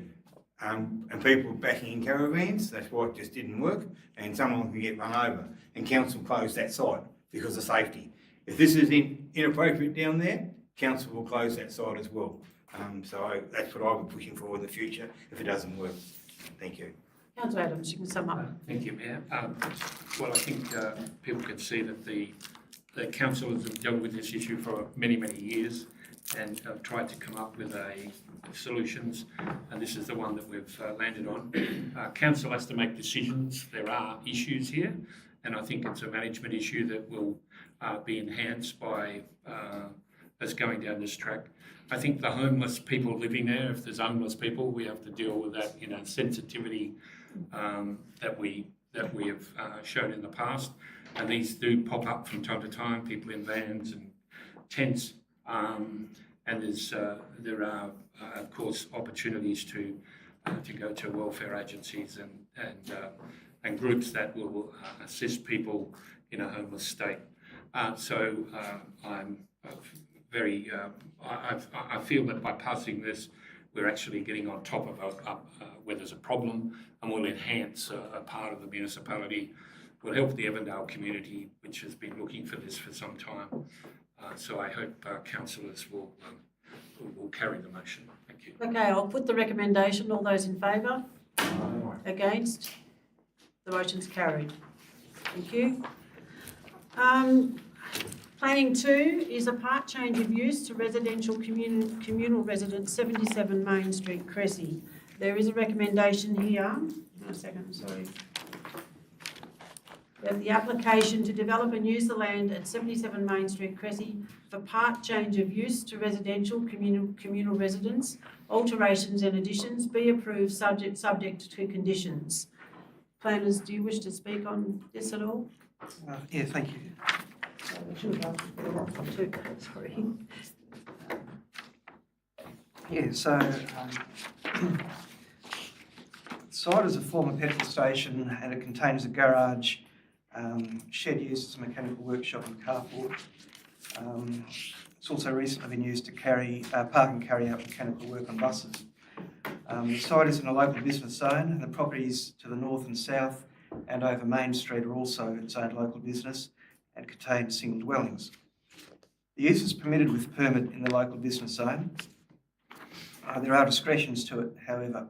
and people backing in caravans. That's why it just didn't work, and someone could get run over. And council closed that site because of safety. If this is inappropriate down there, council will close that site as well. So that's what I'll be pushing for in the future if it doesn't work. Thank you. Councillor Adams, you can sum up. Thank you, Mayor. Well, I think people can see that the council has dealt with this issue for many, many years and tried to come up with solutions, and this is the one that we've landed on. Council has to make decisions. There are issues here, and I think it's a management issue that will be enhanced by us going down this track. I think the homeless people living there, if there's homeless people, we have to deal with that in a sensitivity that we have shown in the past. And these do pop up from time to time, people in vans and tents. And there are, of course, opportunities to go to welfare agencies and groups that will assist people in a homeless state. So I'm very, I feel that by passing this, we're actually getting on top of where there's a problem, and will enhance a part of the municipality, will help the Avondale community, which has been looking for this for some time. So I hope councillors will carry the motion. Thank you. Okay, I'll put the recommendation. All those in favour? Against? The motion's carried. Thank you. Planning 2 is a part change of use to residential communal residence, 77 Main Street, Cressy. There is a recommendation here. Hang on a second, sorry. We have the application to develop and use the land at 77 Main Street, Cressy for part change of use to residential communal residence, alterations and additions be approved subject to conditions. Planners, do you wish to speak on this at all? Yeah, thank you. Sorry. Yeah, so the site is a former petrol station and it contains a garage, shed used as a mechanical workshop and carport. It's also recently been used to park and carry out mechanical work on buses. The site is in a local business zone and the properties to the north and south and over Main Street are also its own local business and contain single dwellings. The use is permitted with permit in the local business zone. There are discretions to it, however.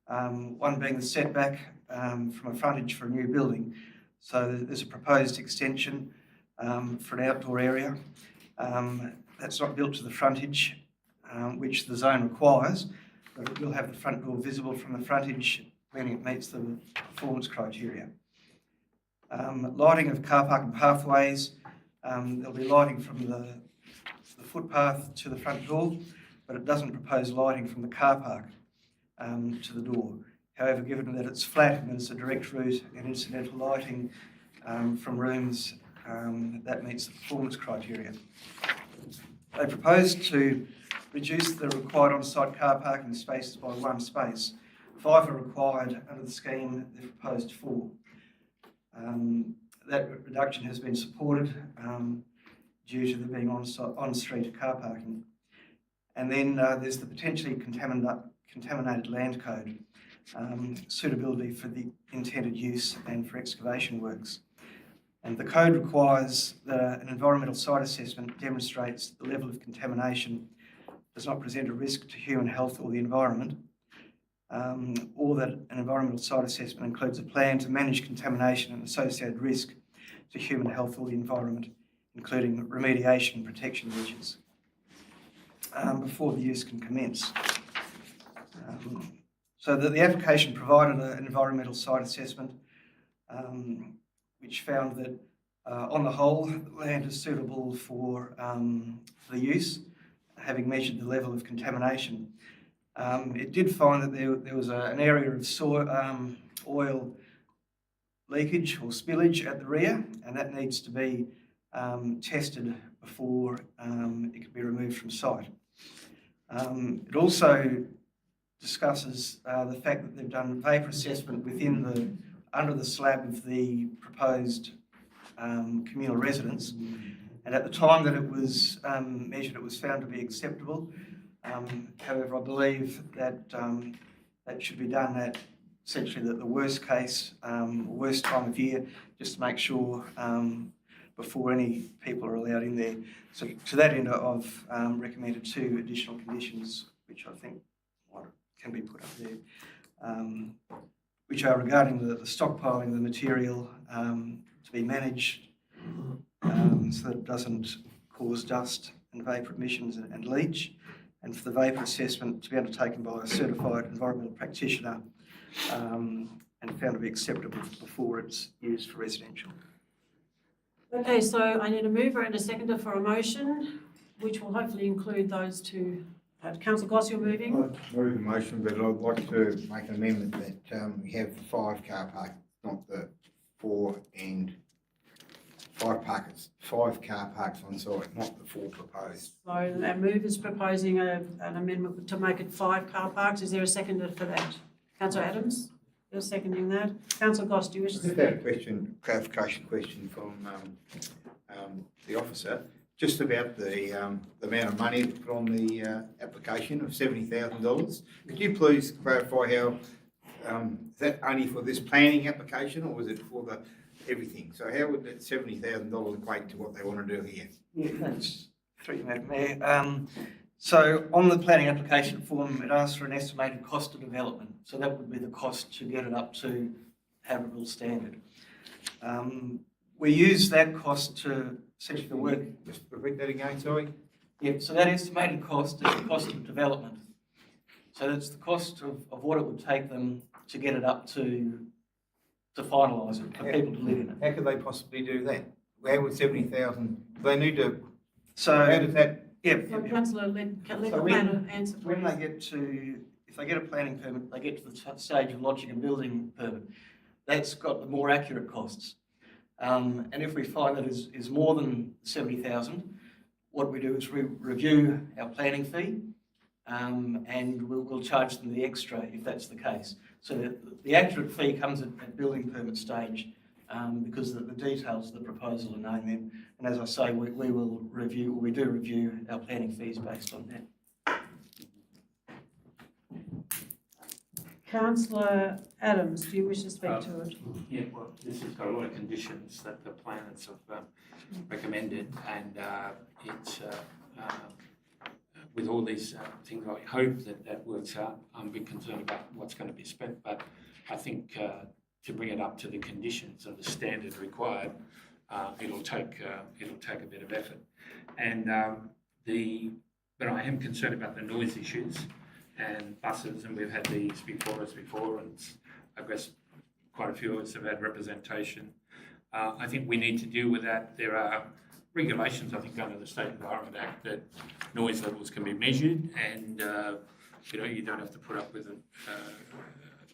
One being the setback from a frontage for a new building. So there's a proposed extension for an outdoor area that's not built to the frontage, which the zone requires, but it will have the front door visible from the frontage, meaning it meets the performance criteria. Lighting of car park and pathways, there'll be lighting from the footpath to the front door, but it doesn't propose lighting from the car park to the door. However, given that it's flat and there's a direct route and incidental lighting from rooms, that meets the performance criteria. They propose to reduce the required on-site car parking spaces by 1 space. 5 are required under the scheme, they've proposed 4. That reduction has been supported due to there being on-street car parking. And then there's the potentially contaminated land code, suitability for the intended use and for excavation works. And the code requires that an environmental site assessment demonstrates the level of contamination does not present a risk to human health or the environment, or that an environmental site assessment includes a plan to manage contamination and associated risk to human health or the environment, including remediation and protection measures, before the use can commence. So that the application provided an environmental site assessment which found that on the whole, the land is suitable for the use, having measured the level of contamination. It did find that there was an area of oil leakage or spillage at the rear, and that needs to be tested before it can be removed from site. It also discusses the fact that they've done vapour assessment under the slab of the proposed communal residence, and at the time that it was measured, it was found to be acceptable. However, I believe that that should be done at essentially the worst case, worst time of year, just to make sure before any people are allowed in there. So to that end, I've recommended 2 additional conditions, which I think can be put up there, which are regarding the stockpiling of the material to be managed so that it doesn't cause dust and vapour emissions and leach, and for the vapour assessment to be undertaken by a certified environmental practitioner and found to be acceptable before it's used for residential. Okay, so I need a mover and a seconder for a motion, which will hopefully include those 2. Councillor Goss, you're moving? I move the motion, but I'd like to make an amendment that we have 5 car parks, not the 4 and 5 car parks on site, not the 4 proposed. So our mover is proposing an amendment to make it 5 car parks. Is there a seconder for that? Councillor Adams, you're seconding that. Councillor Goss, do you wish to Just had a clarification question from the officer, just about the amount of money put on the application of $70,000. Could you please clarify how, is that only for this planning application or was it for everything? So how would that $70,000 equate to what they want to do here? Yeah, thanks. Through you, Madam Mayor. So on the planning application form, it asks for an estimated cost of development. So that would be the cost to get it up to habitable standard. We use that cost to essentially the work. Just repeat that again, sorry. Yep, so that estimated cost is the cost of development. So that's the cost of what it would take them to get it up to finalise it, for people to live in it. How could they possibly do that? How would 70,000, they need to, So, how does that, So councillor, let the So planner answer, when please. they get to, if they get a planning permit, they get to the stage of lodging a building permit. That's got the more accurate costs. And if we find that is more than 70,000, what we do is we review our planning fee, and we'll charge them the extra if that's the case. So the accurate fee comes at building permit stage, because the details of the proposal are known then. And as I say, we do review our planning fees based on that. Councillor Adams, do you wish to speak to it? Yeah, well, this has got a lot of conditions that the planners have recommended, and it's with all these things, I hope that works out. I'm a bit concerned about what's going to be spent, but I think to bring it up to the conditions of the standard required, it'll take a bit of effort. And but I am concerned about the noise issues and buses, and we've had these before, and I guess quite a few of us have had representation. I think we need to deal with that. There are regulations, I think, under the State Environment Act that noise levels can be measured, and you don't have to put up with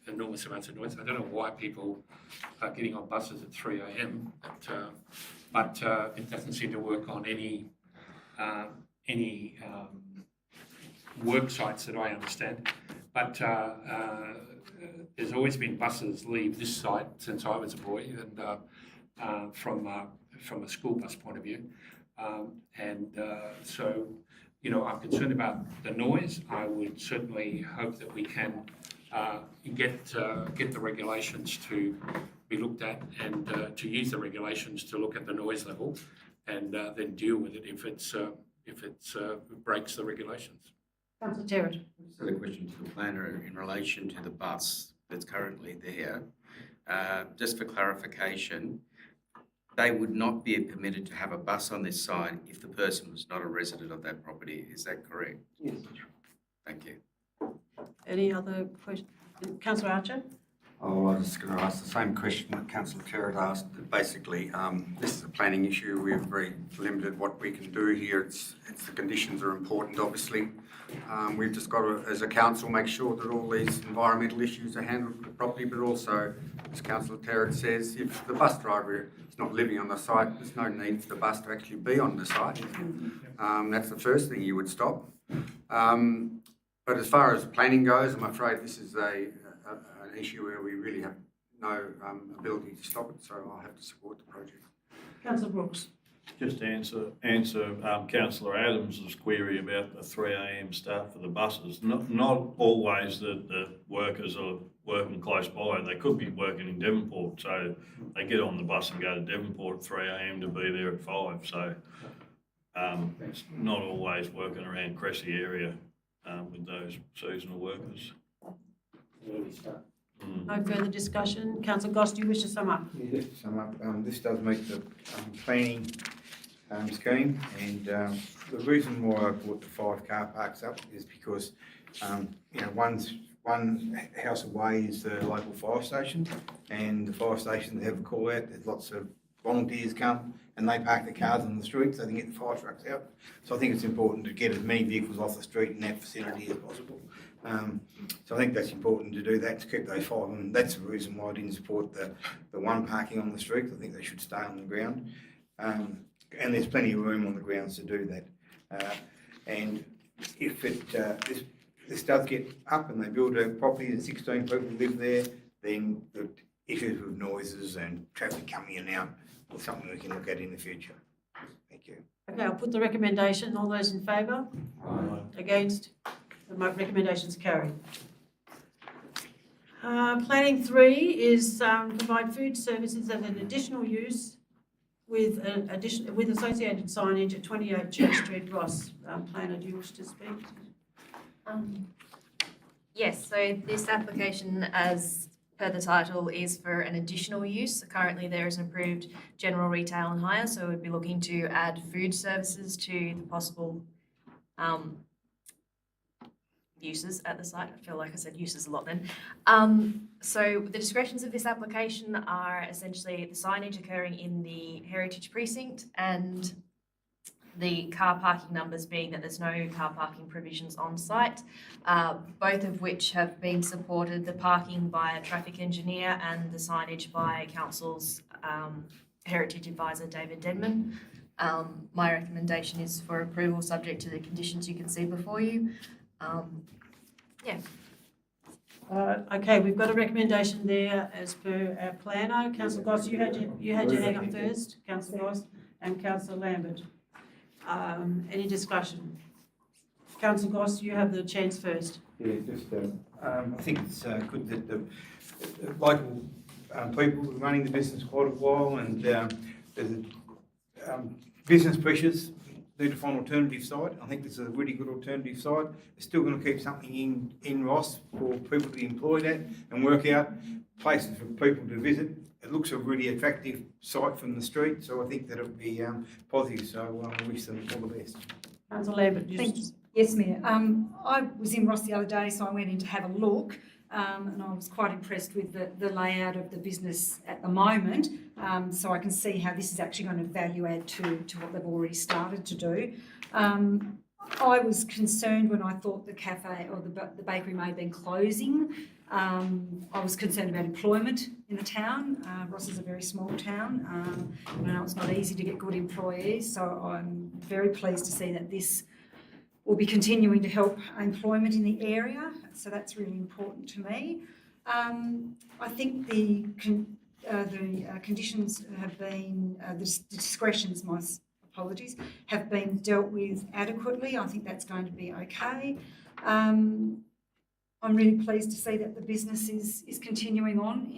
enormous amounts of noise. I don't know why people are getting on buses at 3 a.m, but it doesn't seem to work on any work sites that I understand. But there's always been buses leave this site since I was a boy, and from a school bus point of view. So, I'm concerned about the noise. I would certainly hope that we can get the regulations to be looked at, and to use the regulations to look at the noise level, and then deal with it if it breaks the regulations. Councillor Terrett. So the question to the planner in relation to the bus that's currently there, just for clarification, they would not be permitted to have a bus on this site if the person was not a resident of that property. Is that correct? Yes. Thank you. Any other questions? Councillor Archer? Oh, I was just going to ask the same question that Councillor Terrett asked. Basically, this is a planning issue. We're very limited what we can do here. It's the conditions are important, obviously. We've just got to, as a council, make sure that all these environmental issues are handled properly, but also, as Councillor Terrett says, if the bus driver is not living on the site, there's no need for the bus to actually be on the site. That's the first thing you would stop. But as far as planning goes, I'm afraid this is an issue where we really have no ability to stop it, so I'll have to support the project. Councillor Brooks? Just to answer Councillor Adams's query about the 3 a.m. start for the buses. Not always that the workers are working close by. They could be working in Devonport, so they get on the bus and go to Devonport at 3 a.m. to be there at 5. So it's not always working around Cressy area with those seasonal workers. No further discussion. Councillor Goss, do you wish to sum up? Yeah, just to sum up, this does meet the planning scheme, and the reason why I brought the 5 car parks up is because one house away is the local fire station, and the fire station, they have a call out. There's lots of volunteers come and they park their cars on the street so they can get the fire trucks out. So I think it's important to get as many vehicles off the street in that vicinity as possible. So I think that's important to do that, to keep those 5, and that's the reason why I didn't support the one parking on the street. I think they should stay on the ground, and there's plenty of room on the grounds to do that. And if this does get up and they build a property and 16 people live there, then the issues with noises and traffic coming in and out is something we can look at in the future. Thank you. Okay, I'll put the recommendation. All those in favour? Aye. Against? The recommendation's carried. Planning 3 is provide food services as an additional use with with associated signage at 28 Church Street, Ross. Planner, do you wish to speak? Yes, so this application, as per the title, is for an additional use. Currently, there is an approved general retail and hire, so we'd be looking to add food services to the possible uses at the site. I feel like I said uses a lot then. So the descriptions of this application are essentially the signage occurring in the heritage precinct and the car parking numbers being that there's no car parking provisions on site, both of which have been supported, the parking by a traffic engineer and the signage by Council's heritage advisor, David Denman. My recommendation is for approval subject to the conditions you can see before you. Yeah. Okay, we've got a recommendation there as per our planner. Councillor Goss, you had your hand up first, Councillor Goss, and Councillor Lambert. Any discussion? Councillor Goss, you have the chance first. Yeah, just, I think it's good that the local people are running the business quite a while, and there's business pressures need to find an alternative site. I think this is a really good alternative site. It's still going to keep something in Ross for people to be employed at and work out, places for people to visit. It looks a really attractive site from the street, so I think that it'll be positive. So I wish them all the best. Councillor Lambert, Thank you. Yes, Mayor. I was in Ross the other day, so I went in to have a look, and I was quite impressed with the layout of the business at the moment. So I can see how this is actually going to value add to what they've already started to do. I was concerned when I thought the cafe or the bakery may have been closing. I was concerned about employment in the town. Ross is a very small town. I know it's not easy to get good employees, so I'm very pleased to see that this will be continuing to help employment in the area, so that's really important to me. I think the conditions have been, the discretions, my apologies, have been dealt with adequately. I think that's going to be okay. I'm really pleased to see that the business is continuing on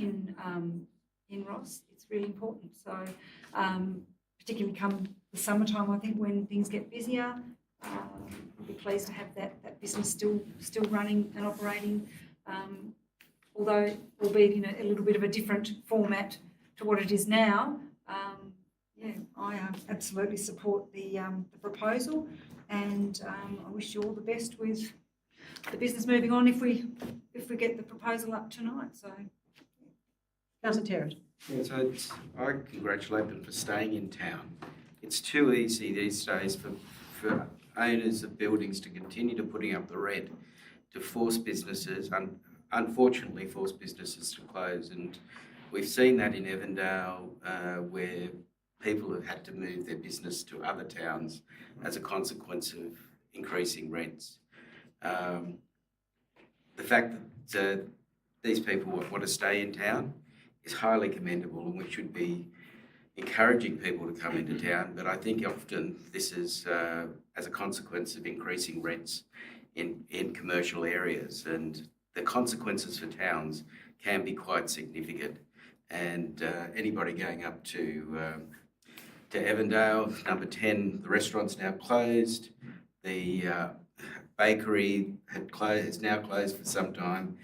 in Ross. It's really important. So particularly come the summertime, I think when things get busier, we'll be pleased to have that business still running and operating, although albeit in a little bit of a different format to what it is now. Yeah, I absolutely support the proposal, and I wish you all the best with the business moving on if we get the proposal up tonight. So, Councillor Terrett. Yeah, so I congratulate them for staying in town. It's too easy these days for owners of buildings to continue to putting up the rent, to force businesses, unfortunately force businesses to close. And we've seen that in Avondale where people have had to move their business to other towns as a consequence of increasing rents. The fact that these people want to stay in town is highly commendable, and we should be encouraging people to come into town. But I think often this is as a consequence of increasing rents in commercial areas, and the consequences for towns can be quite significant. And anybody going up to Avondale, number 10, the restaurant's now closed. The bakery is now closed for some time.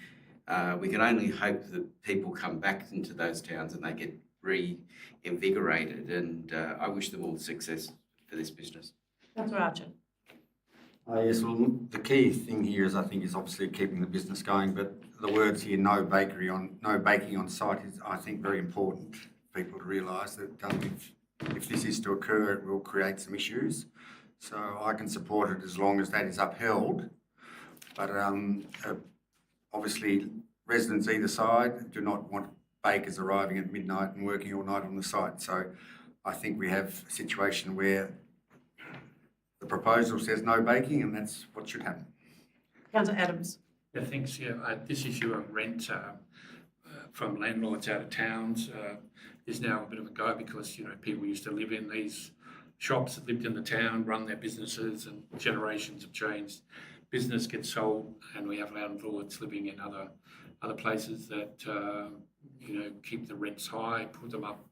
We can only hope that people come back into those towns and they get reinvigorated, and I wish them all success for this business. Councillor Archer. Yes, well, the key thing here is, I think, is obviously keeping the business going, but the words here, no baking on site, is, I think, very important for people to realise that if this is to occur, it will create some issues. So I can support it as long as that is upheld. But obviously, residents either side do not want bakers arriving at midnight and working all night on the site. So I think we have a situation where the proposal says no baking, and that's what should happen. Councillor Adams. Yeah, thanks. Yeah, this issue of rent from landlords out of towns is now a bit of a go, because people used to live in these shops that lived in the town, run their businesses, and generations have changed. Business gets sold, and we have landlords living in other places that keep the rents high, put them up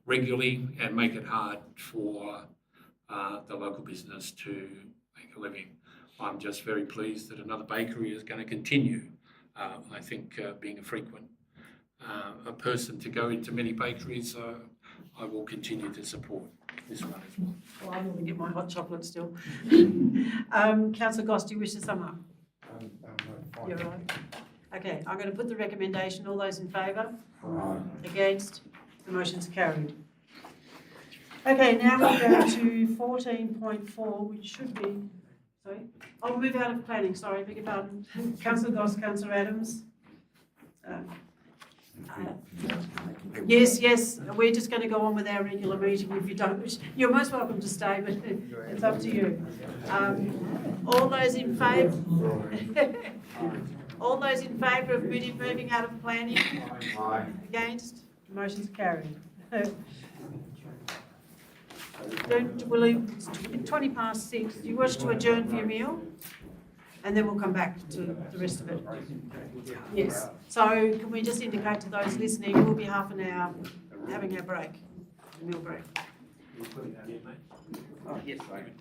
regularly and make it hard for the local business to make a living. I'm just very pleased that another bakery is going to continue. I think being a frequent a person to go into many bakeries, I will continue to support this one as well. Well, I'm going to get my hot chocolate still. Councillor Goss, do you wish to sum up? You're right. Okay, I'm going to put the recommendation. All those in favour? Against? The motion's carried. Okay, now we go to 14.4, which should be, sorry, I'll move out of planning, sorry, beg your pardon. Councillor Goss, Councillor Adams. Yes, we're just going to go on with our regular meeting if you don't wish. You're most welcome to stay, but it's up to you. All those in favour? All those in favour of moving out of planning? Against? The motion's carried. It's 6:20. Do you wish to adjourn for your meal? And then we'll come back to the rest of it. Yes. So can we just indicate to those listening, we'll be half an hour having our break, a meal break. Oh, yes, sorry.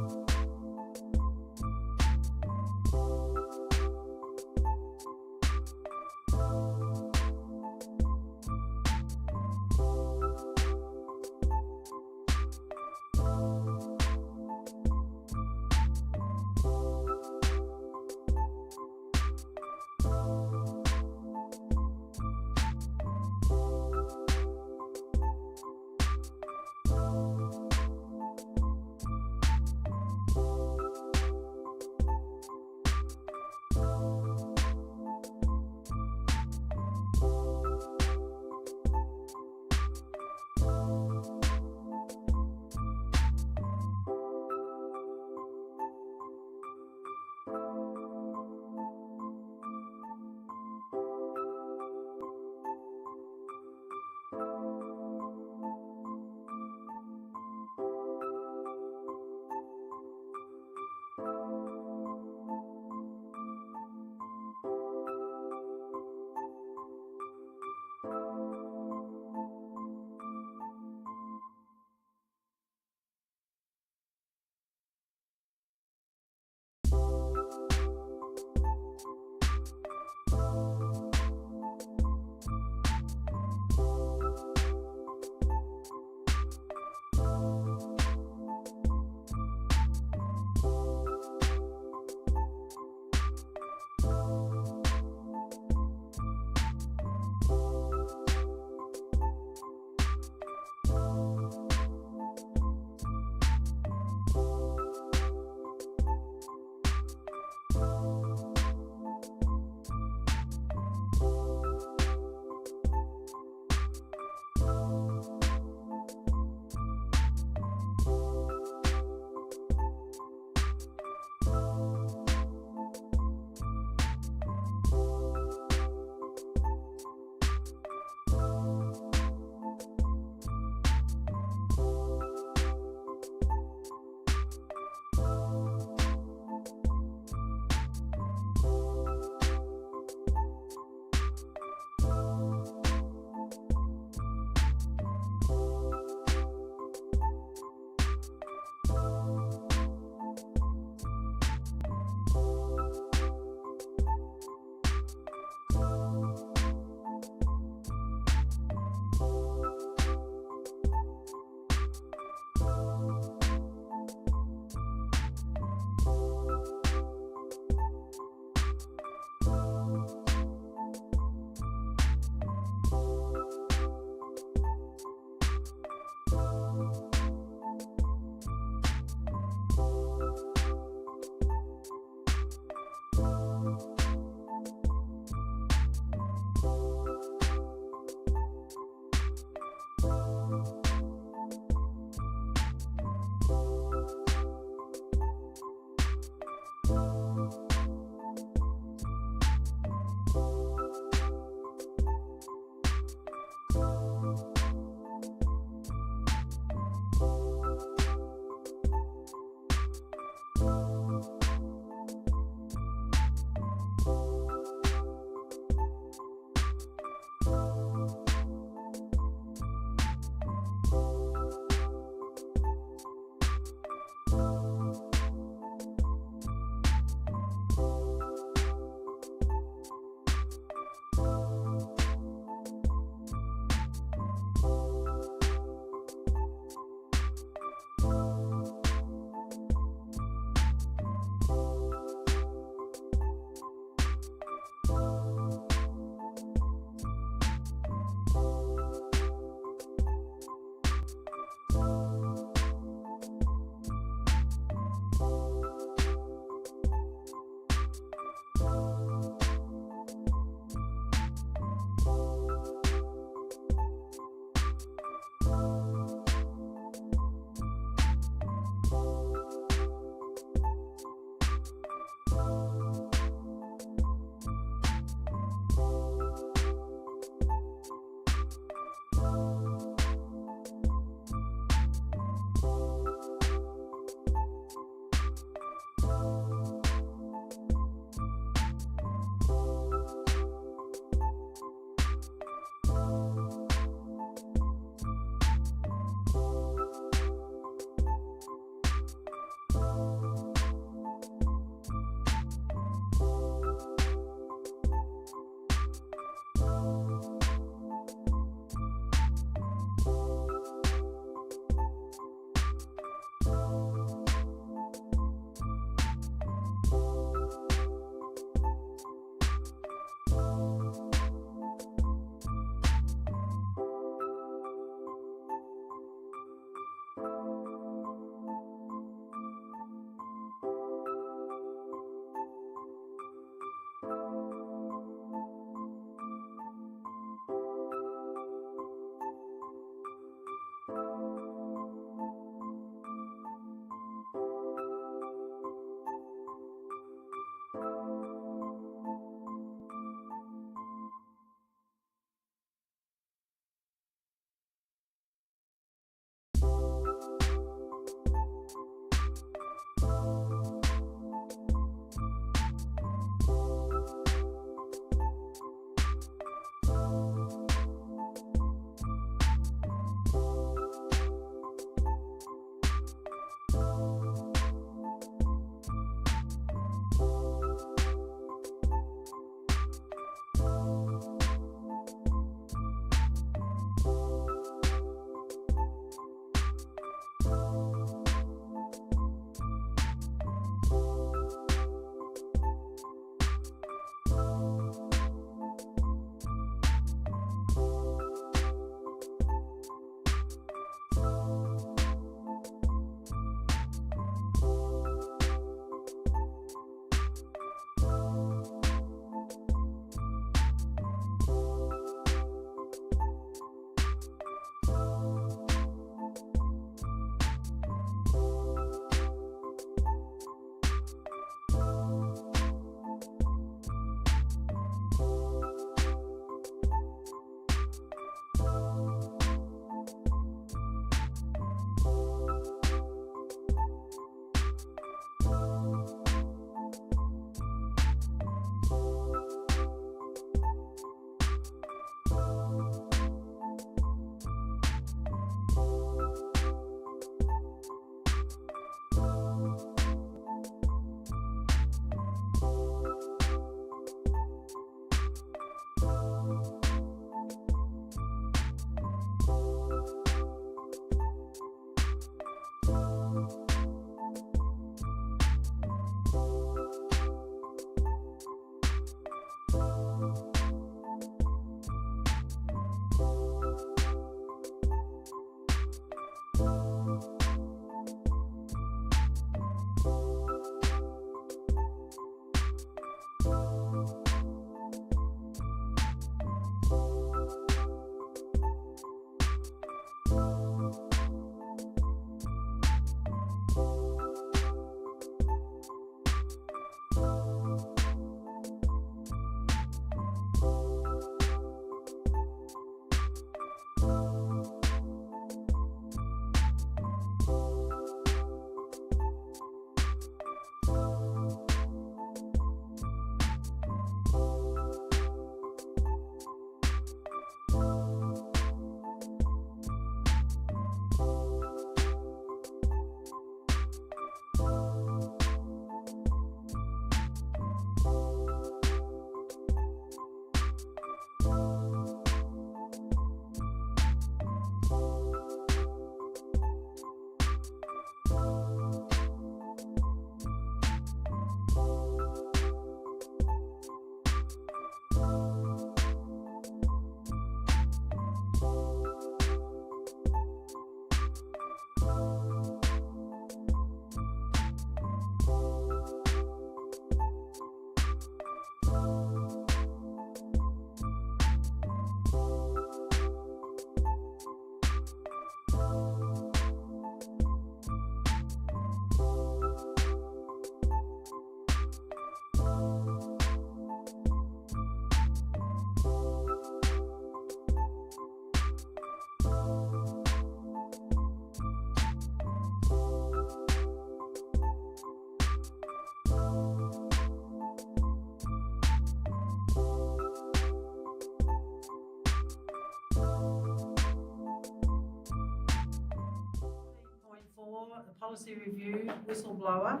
policy review, whistleblower.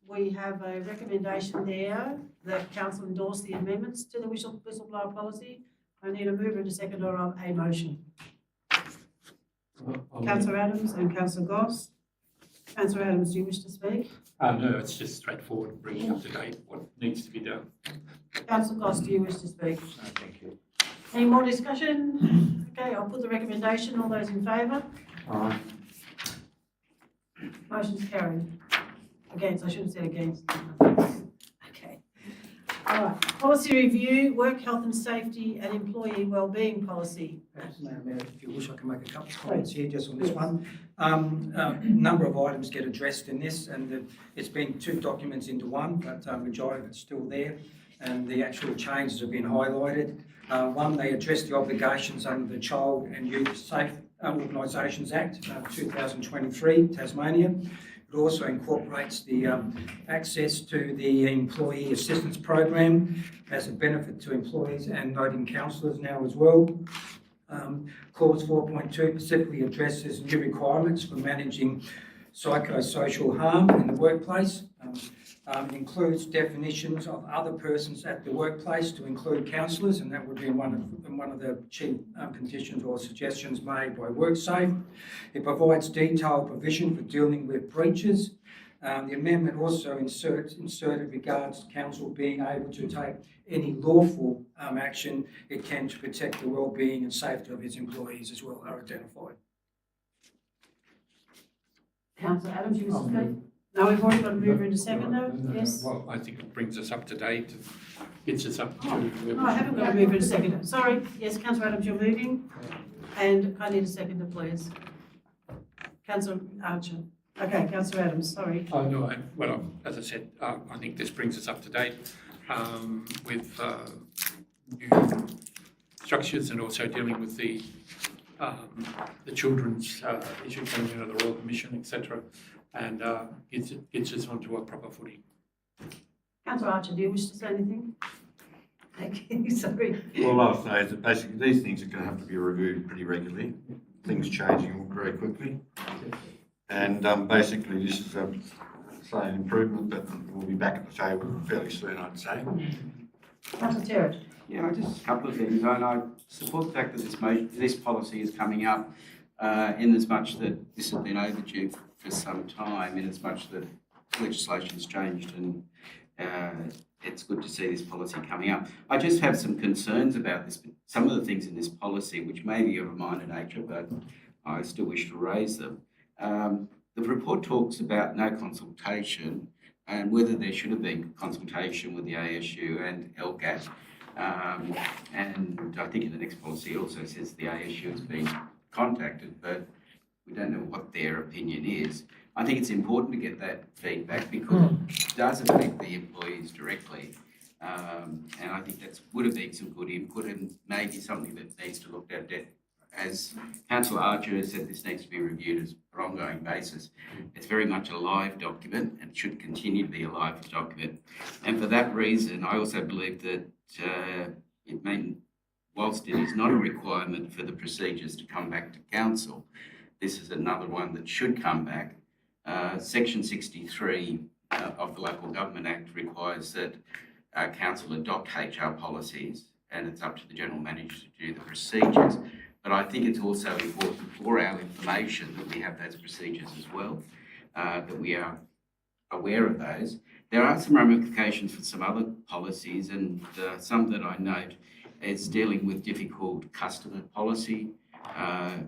We have a recommendation there that council endorse the amendments to the whistleblower policy. I need a mover and a seconder of a motion. Councillor Adams and Councillor Goss. Councillor Adams, do you wish to speak? No, it's just straightforward, bringing up to date what needs to be done. Councillor Goss, do you wish to speak? No, thank you. Any more discussion? Okay, I'll put the recommendation. All those in favour? Aye. Motion's carried. Against, I should have said against. Okay. All right, policy review, work health and safety and employee wellbeing policy. Perhaps, Madam Mayor, if you wish, I can make a couple of comments here just on this one. A number of items get addressed in this, and it's been two documents into one, but majority of it's still there, and the actual changes have been highlighted. One, they address the obligations under the Child and Youth Safe Organisations Act 2023, Tasmania. It also incorporates the access to the Employee Assistance Program as a benefit to employees and noting counsellors now as well. Clause 4.2 specifically addresses new requirements for managing psychosocial harm in the workplace. It includes definitions of other persons at the workplace to include counsellors, and that would be one of the chief conditions or suggestions made by WorkSafe. It provides detailed provision for dealing with breaches. The amendment also inserted regards to council being able to take any lawful action it can to protect the well-being and safety of its employees as well are identified. Councillor Adams, you wish to speak? No, we've already got a mover and a seconder. Yes. Well, I think it brings us up to date, and gets us up to where we No, I haven't should got a be. mover and a seconder. Sorry. Yes, Councillor Adams, you're moving. And I need a seconder, please. Councillor Archer. Okay, Councillor Adams, sorry. Oh, no, as I said, I think this brings us up to date with new structures and also dealing with the children's issue coming out of the Royal Commission, etc., and gets us onto a proper footing. Councillor Archer, do you wish to say anything? Thank you, sorry. Well, I'll say is that basically these things are going to have to be reviewed pretty regularly. Things changing very quickly. And basically this is say an improvement, but we'll be back at the table fairly soon, I'd say. Councillor Terrett. Yeah, just a couple of things. And I support the fact that this policy is coming up in as much that this has been overdue for some time, in as much that legislation's changed, and it's good to see this policy coming up. I just have some concerns about this, some of the things in this policy which may be of a minor nature, but I still wish to raise them. The report talks about no consultation and whether there should have been consultation with the ASU and LGAT. And I think in the next policy it also says the ASU has been contacted, but we don't know what their opinion is. I think it's important to get that feedback because it does affect the employees directly. And I think that would have been some good input and maybe something that needs to look at. As Councillor Archer has said, this needs to be reviewed as an ongoing basis. It's very much a live document and should continue to be a live document. And for that reason, I also believe that whilst it is not a requirement for the procedures to come back to council, this is another one that should come back. Section 63 of the Local Government Act requires that council adopt HR policies, and it's up to the General Manager to do the procedures. But I think it's also important for our information that we have those procedures as well, that we are aware of those. There are some ramifications for some other policies, and some that I note is dealing with difficult customer policy,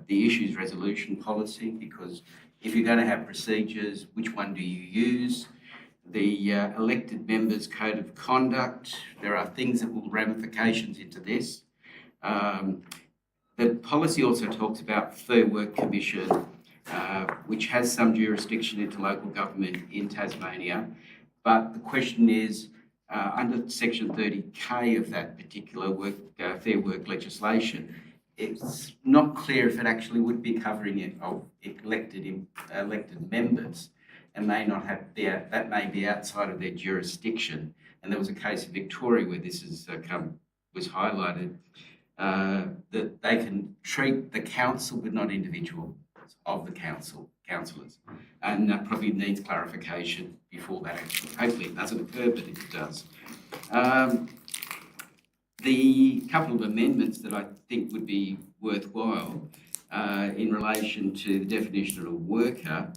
the issues resolution policy, because if you're going to have procedures, which one do you use? The elected members' code of conduct, there are things that will ramifications into this. The policy also talks about Fair Work Commission, which has some jurisdiction into local government in Tasmania. But the question is, under Section 30K of that particular Fair Work legislation, it's not clear if it actually would be covering it of elected members, and may not have that may be outside of their jurisdiction. And there was a case in Victoria where this was highlighted. That they can treat the council but not individual of the councillors. And that probably needs clarification before that actually, hopefully it doesn't occur, but if it does. The couple of amendments that I think would be worthwhile in relation to the definition of a worker,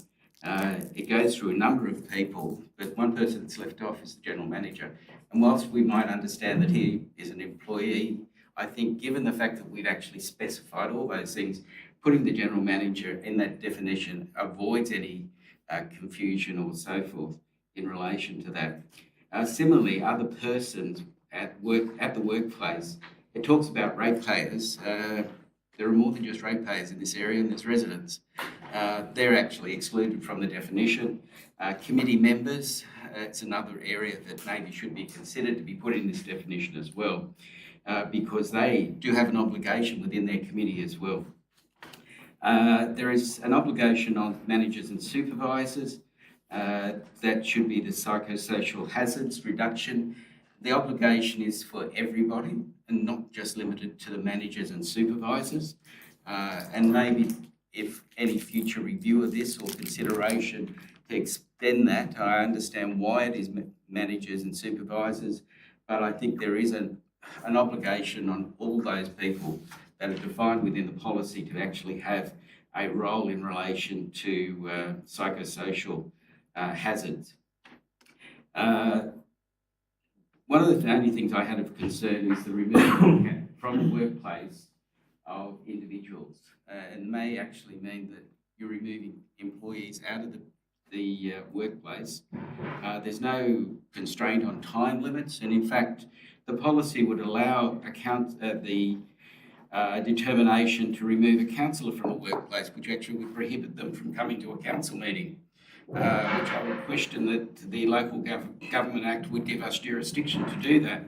it goes through a number of people, but one person that's left off is the general manager. And whilst we might understand that he is an employee, I think given the fact that we've actually specified all those things, putting the general manager in that definition avoids any confusion or so forth in relation to that. Similarly, other persons at the workplace, it talks about ratepayers. There are more than just ratepayers in this area, and there's residents. They're actually excluded from the definition. Committee members, it's another area that maybe should be considered to be put in this definition as well, because they do have an obligation within their committee as well. There is an obligation on managers and supervisors. That should be the psychosocial hazards reduction. The obligation is for everybody and not just limited to the managers and supervisors. And maybe if any future review of this or consideration to extend that, I understand why it is managers and supervisors, but I think there is an obligation on all those people that are defined within the policy to actually have a role in relation to psychosocial hazards. One of the only things I had of concern is the removal from the workplace of individuals, and may actually mean that you're removing employees out of the workplace. There's no constraint on time limits, and in fact, the policy would allow the determination to remove a councillor from a workplace, which actually would prohibit them from coming to a council meeting. Which I would question that the Local Government Act would give us jurisdiction to do that.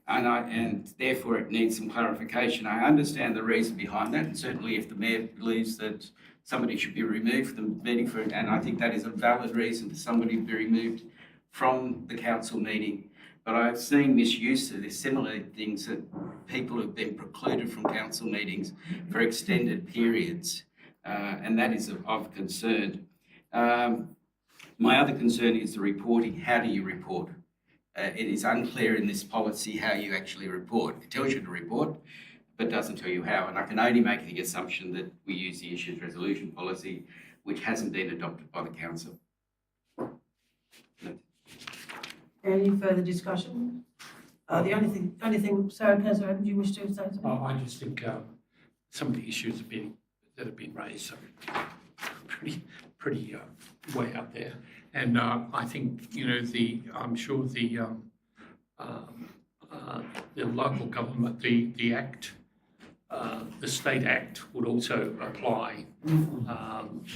And therefore it needs some clarification. I understand the reason behind that, and certainly if the Mayor believes that somebody should be removed from the meeting and I think that is a valid reason for somebody to be removed from the council meeting. But I've seen misuse of this, similar things that people have been precluded from council meetings for extended periods, and that is of concern. My other concern is the reporting. How do you report? It is unclear in this policy how you actually report. It tells you to report, but doesn't tell you how. And I can only make the assumption that we use the issues resolution policy, which hasn't been adopted by the council. Any further discussion? The only thing, Sarah Kazar, do you wish to say something? I just think some of the issues that have been raised are pretty way out there, and I think I'm sure the local government, the act, the state act would also apply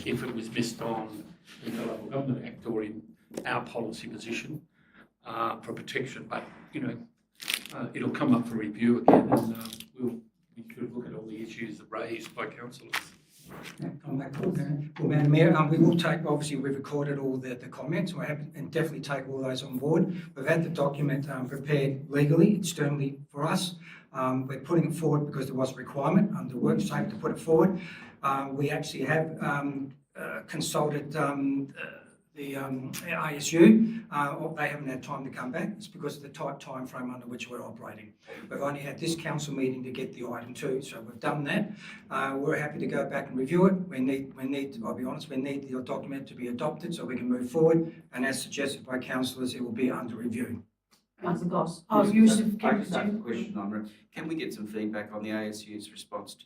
if it was missed on in the local government act or in our policy position for protection. But it'll come up for review again, and we could look at all the issues raised by councillors. Come back. Well, Madam Mayor, we will take, obviously we've recorded all the comments, and definitely take all those on board. We've had the document prepared legally, externally for us. We're putting it forward because there was a requirement under work safety to put it forward. We actually have consulted the ASU. They haven't had time to come back. It's because of the tight time frame under which we're operating. We've only had this council meeting to get the item to, so we've done that. We're happy to go back and review it. We need, I'll be honest, we need the document to be adopted so we can move forward. And as suggested by councillors, it will be under review. Councillor Goss. Oh, you should. I just have a question on, can we get some feedback on the ASU's response to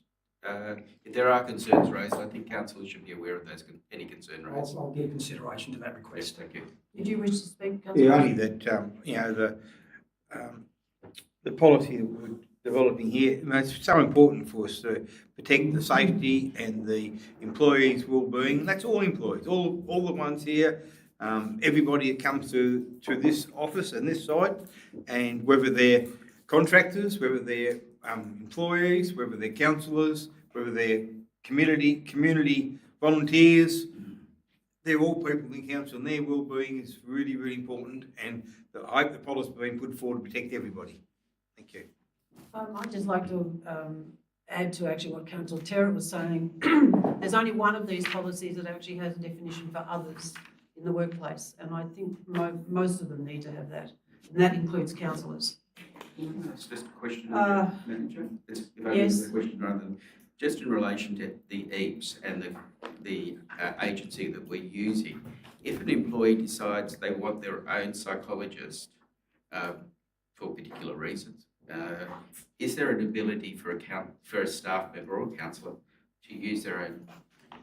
if there are concerns raised? I think councillors should be aware of those, any concern raised. I'll give consideration to that request. Yes, thank you. Did you wish to speak, Councillor? Yeah, only that, the policy that we're developing here, it's so important for us to protect the safety and the employees' well-being. And that's all employees, all the ones here, everybody that comes to this office and this site, and whether they're contractors, whether they're employees, whether they're councillors, whether they're community volunteers, they're all people in council, and their well-being is really, really important. And I hope the policy is being put forward to protect everybody. Thank you. I'd just like to add to actually what Councillor Terrett was saying. There's only one of these policies that actually has a definition for others in the workplace, and I think most of them need to have that, and that includes councillors. It's just a question, Madam Chair. It's yes. a question rather than just in relation to the EAPS and the agency that we're using. If an employee decides they want their own psychologist for particular reasons, is there an ability for a staff member or councillor to use their own,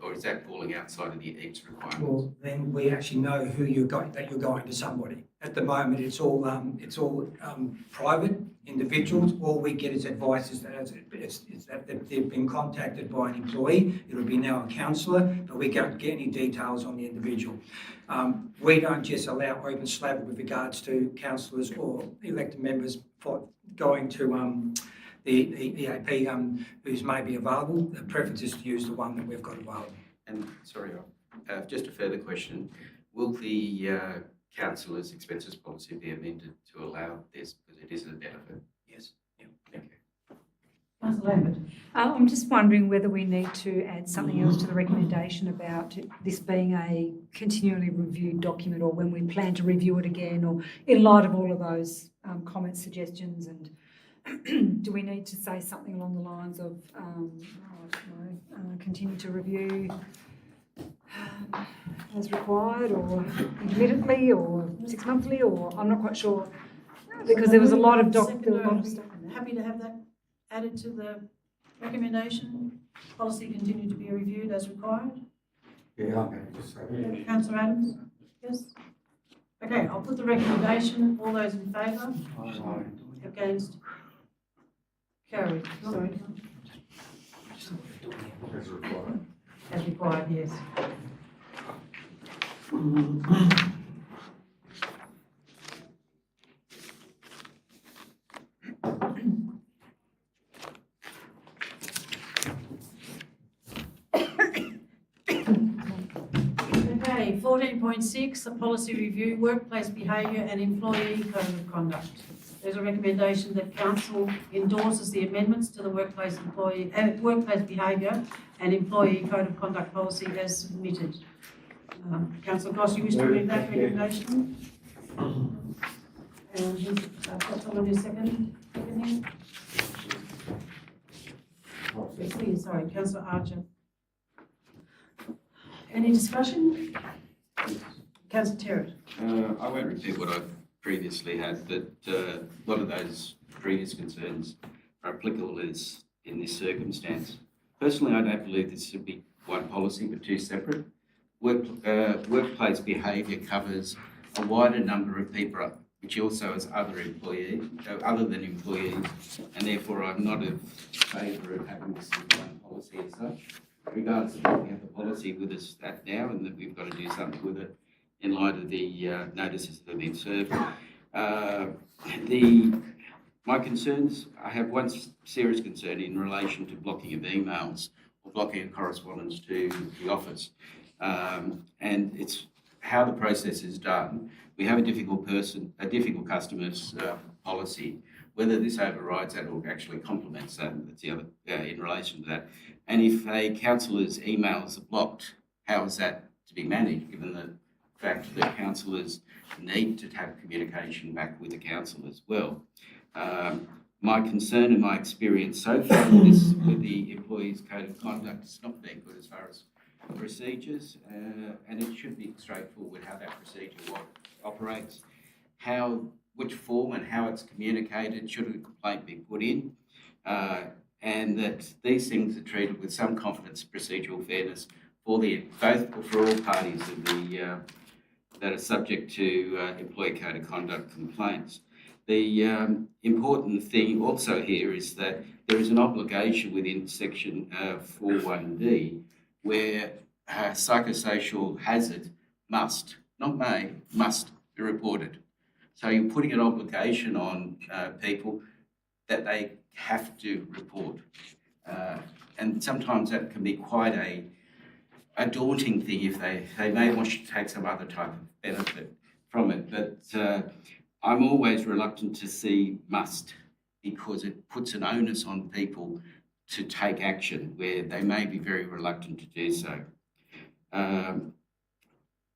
or is that falling outside of the EAPS requirements? Well, then we actually know who you're going to somebody. At the moment, it's all private individuals. All we get is advice is that they've been contacted by an employee. It'll be now a councillor, but we don't get any details on the individual. We don't just allow open slab with regards to councillors or elected members for going to the EAP who's maybe available. The preference is to use the one that we've got available. And sorry, just a further question. Will the councillors' expenses policy be amended to allow this because it is a benefit? Yes. Yeah. Thank you. Councillor Lambert. I'm just wondering whether we need to add something else to the recommendation about this being a continually reviewed document, or when we plan to review it again, or in light of all of those comments, suggestions, and do we need to say something along the lines of continue to review as required, or intermittently, or 6 monthly, or I'm not quite sure, because there was a lot of stuff. Happy to have that added to the recommendation. Policy continue to be reviewed as required. Yeah, I'm going to just say that. Councillor Adams? Yes? Okay, I'll put the recommendation. All those in favour? Against? Carried. Sorry. As required. As required, yes. Okay, 14.6, a policy review, workplace behaviour and employee code of conduct. There's a recommendation that council endorses the amendments to the workplace behaviour and employee code of conduct policy as submitted. Councillor Goss, you wish to read that recommendation? And who's, someone who's seconding? Yes, please, sorry, Councillor Archer. Any discussion? Councillor Terrett. I won't repeat what I've previously had, but a lot of those previous concerns are applicable in this circumstance. Personally, I don't believe this should be one policy but two separate. Workplace behaviour covers a wider number of people, which also has other than employees, and therefore I'm not in favour of having this as one policy as such. Regardless of that, we have the policy with us now, and that we've got to do something with it in light of the notices that have been served. My concerns, I have one serious concern in relation to blocking of emails or blocking of correspondence to the office. And it's how the process is done. We have a difficult customer's policy. Whether this overrides that or actually complements that, that's the other in relation to that. And if a councillor's emails are blocked, how is that to be managed, given the fact that councillors need to have communication back with the council as well? My concern and my experience so far with the employees' code of conduct is not being good as far as procedures, and it should be straightforward how that procedure operates, which form and how it's communicated, should a complaint be put in, and that these things are treated with some confidence, procedural fairness for all parties that are subject to employee code of conduct complaints. The important thing also here is that there is an obligation within section 41D where psychosocial hazard must, not may, must be reported. So you're putting an obligation on people that they have to report. And sometimes that can be quite a daunting thing if they may want to take some other type of benefit from it. But I'm always reluctant to see must, because it puts an onus on people to take action where they may be very reluctant to do so.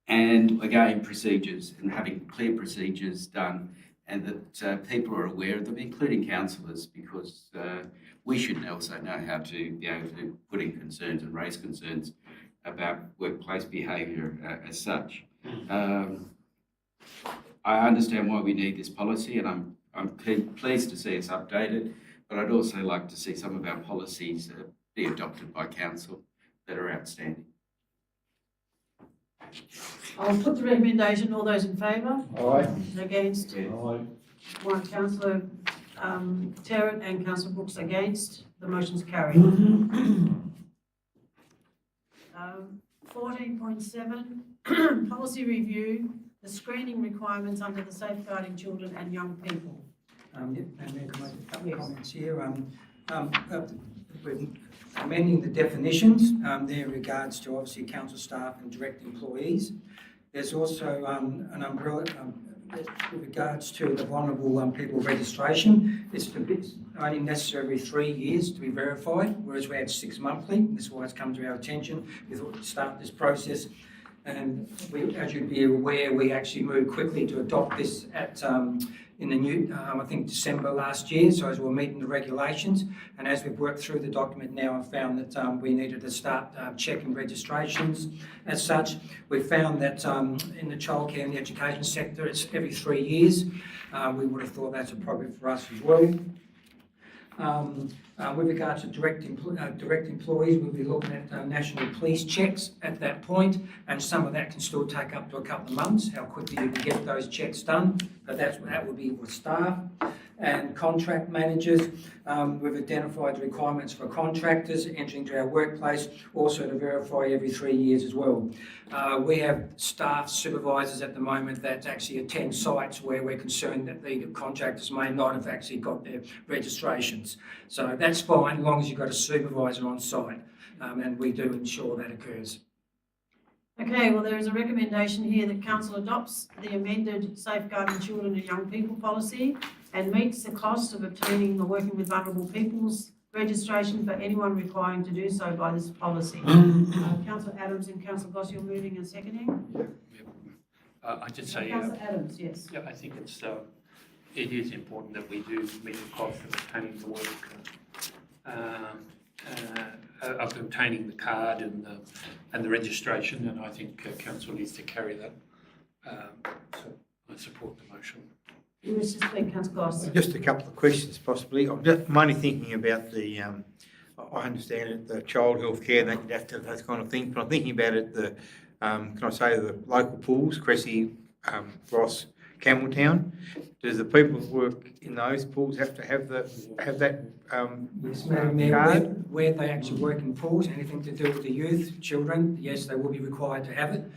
And again, procedures and having clear procedures done, and that people are aware of them, including councillors, because we should also know how to be able to put in concerns and raise concerns about workplace behaviour as such. I understand why we need this policy, and I'm pleased to see it's updated, but I'd also like to see some of our policies be adopted by council that are outstanding. I'll put the recommendation. All those in favour? Aye. Against? Aye. One, councillor Terrett and councillor Brooks against. The motion's carried. 14.7, policy review, the screening requirements under the Safeguarding Children and Young People. And then can I make a couple of comments here? We're amending the definitions there in regards to obviously council staff and direct employees. There's also an umbrella with regards to the vulnerable people registration. It's only necessary every 3 years to be verified, whereas we had 6 monthly. This is why it's come to our attention. We thought we'd start this process. And we, as you'd be aware, we actually moved quickly to adopt this at in the new, I think December last year, so as we're meeting the regulations. And as we've worked through the document now, I've found that we needed to start checking registrations. As such, we've found that in the childcare and the education sector, it's every 3 years. We would have thought that's appropriate for us as well. With regard to direct employees, we'll be looking at national police checks at that point, and some of that can still take up to a couple of months, how quickly you can get those checks done, but that will be with staff. And contract managers, we've identified the requirements for contractors entering to our workplace, also to verify every 3 years as well. We have staff supervisors at the moment that actually attend sites where we're concerned that the contractors may not have actually got their registrations. So that's fine, as long as you've got a supervisor on site, and we do ensure that occurs. Okay, well, there is a recommendation here that council adopts the amended Safeguarding Children and Young People policy and meets the cost of obtaining the Working with Vulnerable People's registration for anyone requiring to do so by this policy. Councillor Adams and Councillor Goss, you're moving and seconding? I just say, Councillor Adams, yes. yeah, I think it is important that we do meet the cost of obtaining the work, of obtaining the card and the registration, and I think council needs to carry that. So I support the motion. You wish to speak, Councillor Goss? Just a couple of questions possibly. I'm only thinking about the, I understand it, the child health care, that kind of thing, but I'm thinking about it, can I say the local pools, Cressy, Ross, Campbelltown. Does the people who work in those pools have to have that Yes, Madam Mayor, where they actually work in pools, anything to do with the youth, children, yes, they will be required to have it.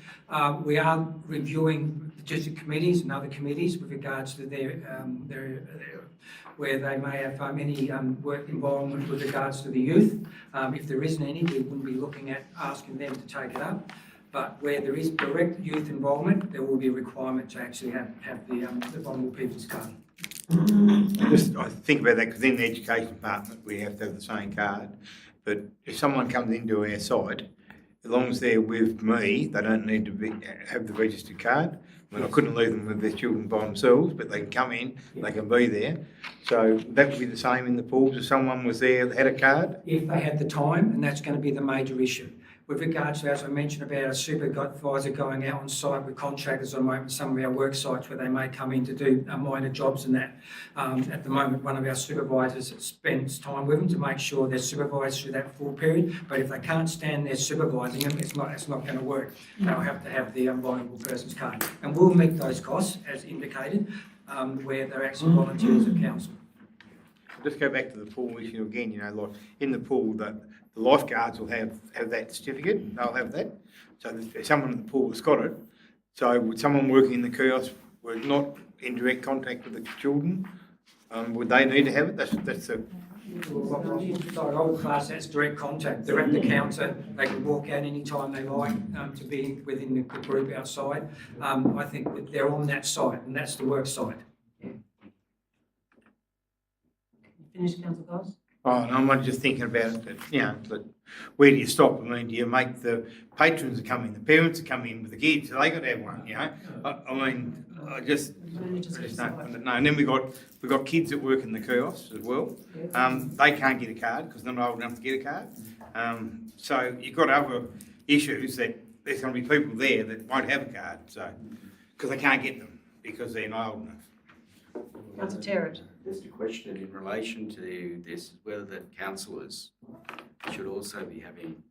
We are reviewing the district committees and other committees with regards to their where they may have any work involvement with regards to the youth. If there isn't any, we wouldn't be looking at asking them to take it up. But where there is direct youth involvement, there will be a requirement to actually have the vulnerable people's card. I think about that because in the education department we have to have the same card. But if someone comes into our site, as long as they're with me, they don't need to have the registered card. I mean, I couldn't leave them with their children by themselves, but they can come in, they can be there. So that would be the same in the pools if someone was there that had a card? If they had the time, and that's going to be the major issue. With regards to, as I mentioned, about a supervisor going out on site with contractors at the moment, some of our work sites where they may come in to do minor jobs and that. At the moment, one of our supervisors spends time with them to make sure they're supervised through that full period. But if they can't stand there supervising them, it's not going to work. They'll have to have the vulnerable person's card. And we'll meet those costs, as indicated, where they're actually volunteers of council. Just go back to the pool issue again, you know, like in the pool, the lifeguards will have that certificate, they'll have that. So if someone in the pool has got it, so would someone working in the kiosk were not in direct contact with the children, would they need to have it? That's the... Sorry, I would class that's direct contact. They're at the counter, they can walk out any time they like to be within the group outside. I think they're on that site, and that's the work site. Finished, Councillor Goss? Oh, and I'm just thinking about it, that, you know, that where do you stop? I mean, do you make the patrons come in, the parents come in with the kids, so they got to have one, you know? I just don't know. And then we've got kids that work in the kiosks as well. They can't get a card because they're not old enough to get a card. So you've got other issues that there's going to be people there that won't have a card, so because they can't get them because they're not old enough. Councillor Terrett. Just a question in relation to this, whether the councillors should also be having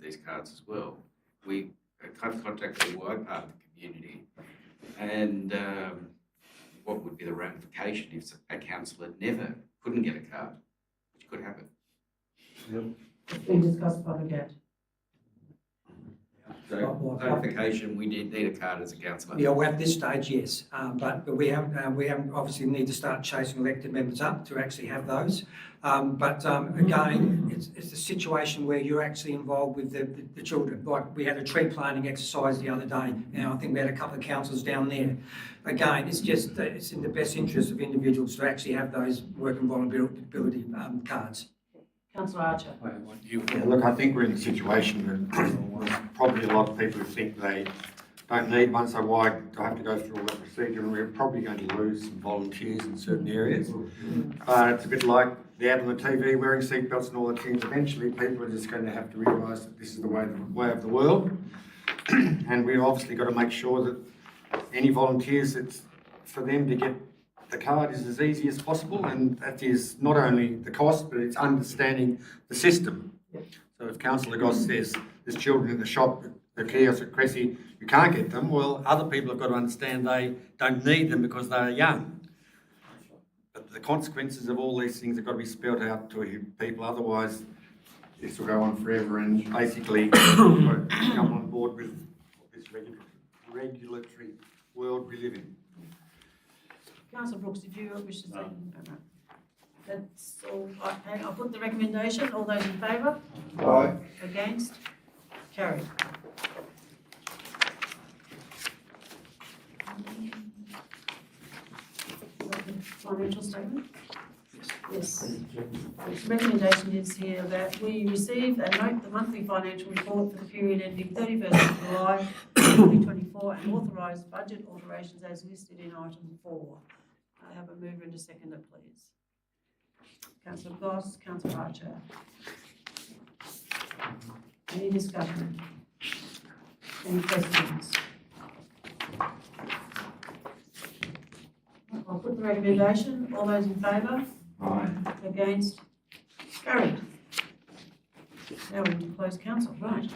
these cards as well. We have contacted a wide part of the community, and what would be the ramification if a councillor never couldn't get a card, which could happen? It's been discussed by the GAT. So, clarification, we did need a card as a councillor. Yeah, well, at this stage, yes, but we haven't obviously need to start chasing elected members up to actually have those. Again, it's a situation where you're actually involved with the children. Like we had a tree planting exercise the other day, and I think we had a couple of councillors down there. Again, it's just it's in the best interest of individuals to actually have those work and vulnerability cards. Councillor Archer. Yeah, look, I think we're in a situation that there's probably a lot of people who think they don't need one, so why do I have to go through all that procedure? And we're probably going to lose some volunteers in certain areas. It's a bit like the ad on the TV wearing seatbelts and all the things. Eventually, people are just going to have to realise that this is the way of the world. And we've obviously got to make sure that any volunteers, it's for them to get the card is as easy as possible, and that is not only the cost, but it's understanding the system. So if Councillor Goss says there's children in the shop, the kiosk at Cressy, you can't get them, well, other people have got to understand they don't need them because they're young. But the consequences of all these things have got to be spelled out to people, otherwise this will go on forever and basically come on board with this regulatory world we live in. Councillor Brooks, if you wish to say. No. That's all. Okay, I'll put the recommendation. All those in favour? Aye. Against? Carried. Financial statement? Yes. The recommendation is here that we receive and note the monthly financial report for the period ending 31st of July 2024 and authorise budget alterations as listed in item 4. I have a mover and a seconder, please. Councillor Goss, Councillor Archer. Any discussion? Any questions? I'll put the recommendation. All those in favour? Aye. Against? Carried. Now we're into closed council, right.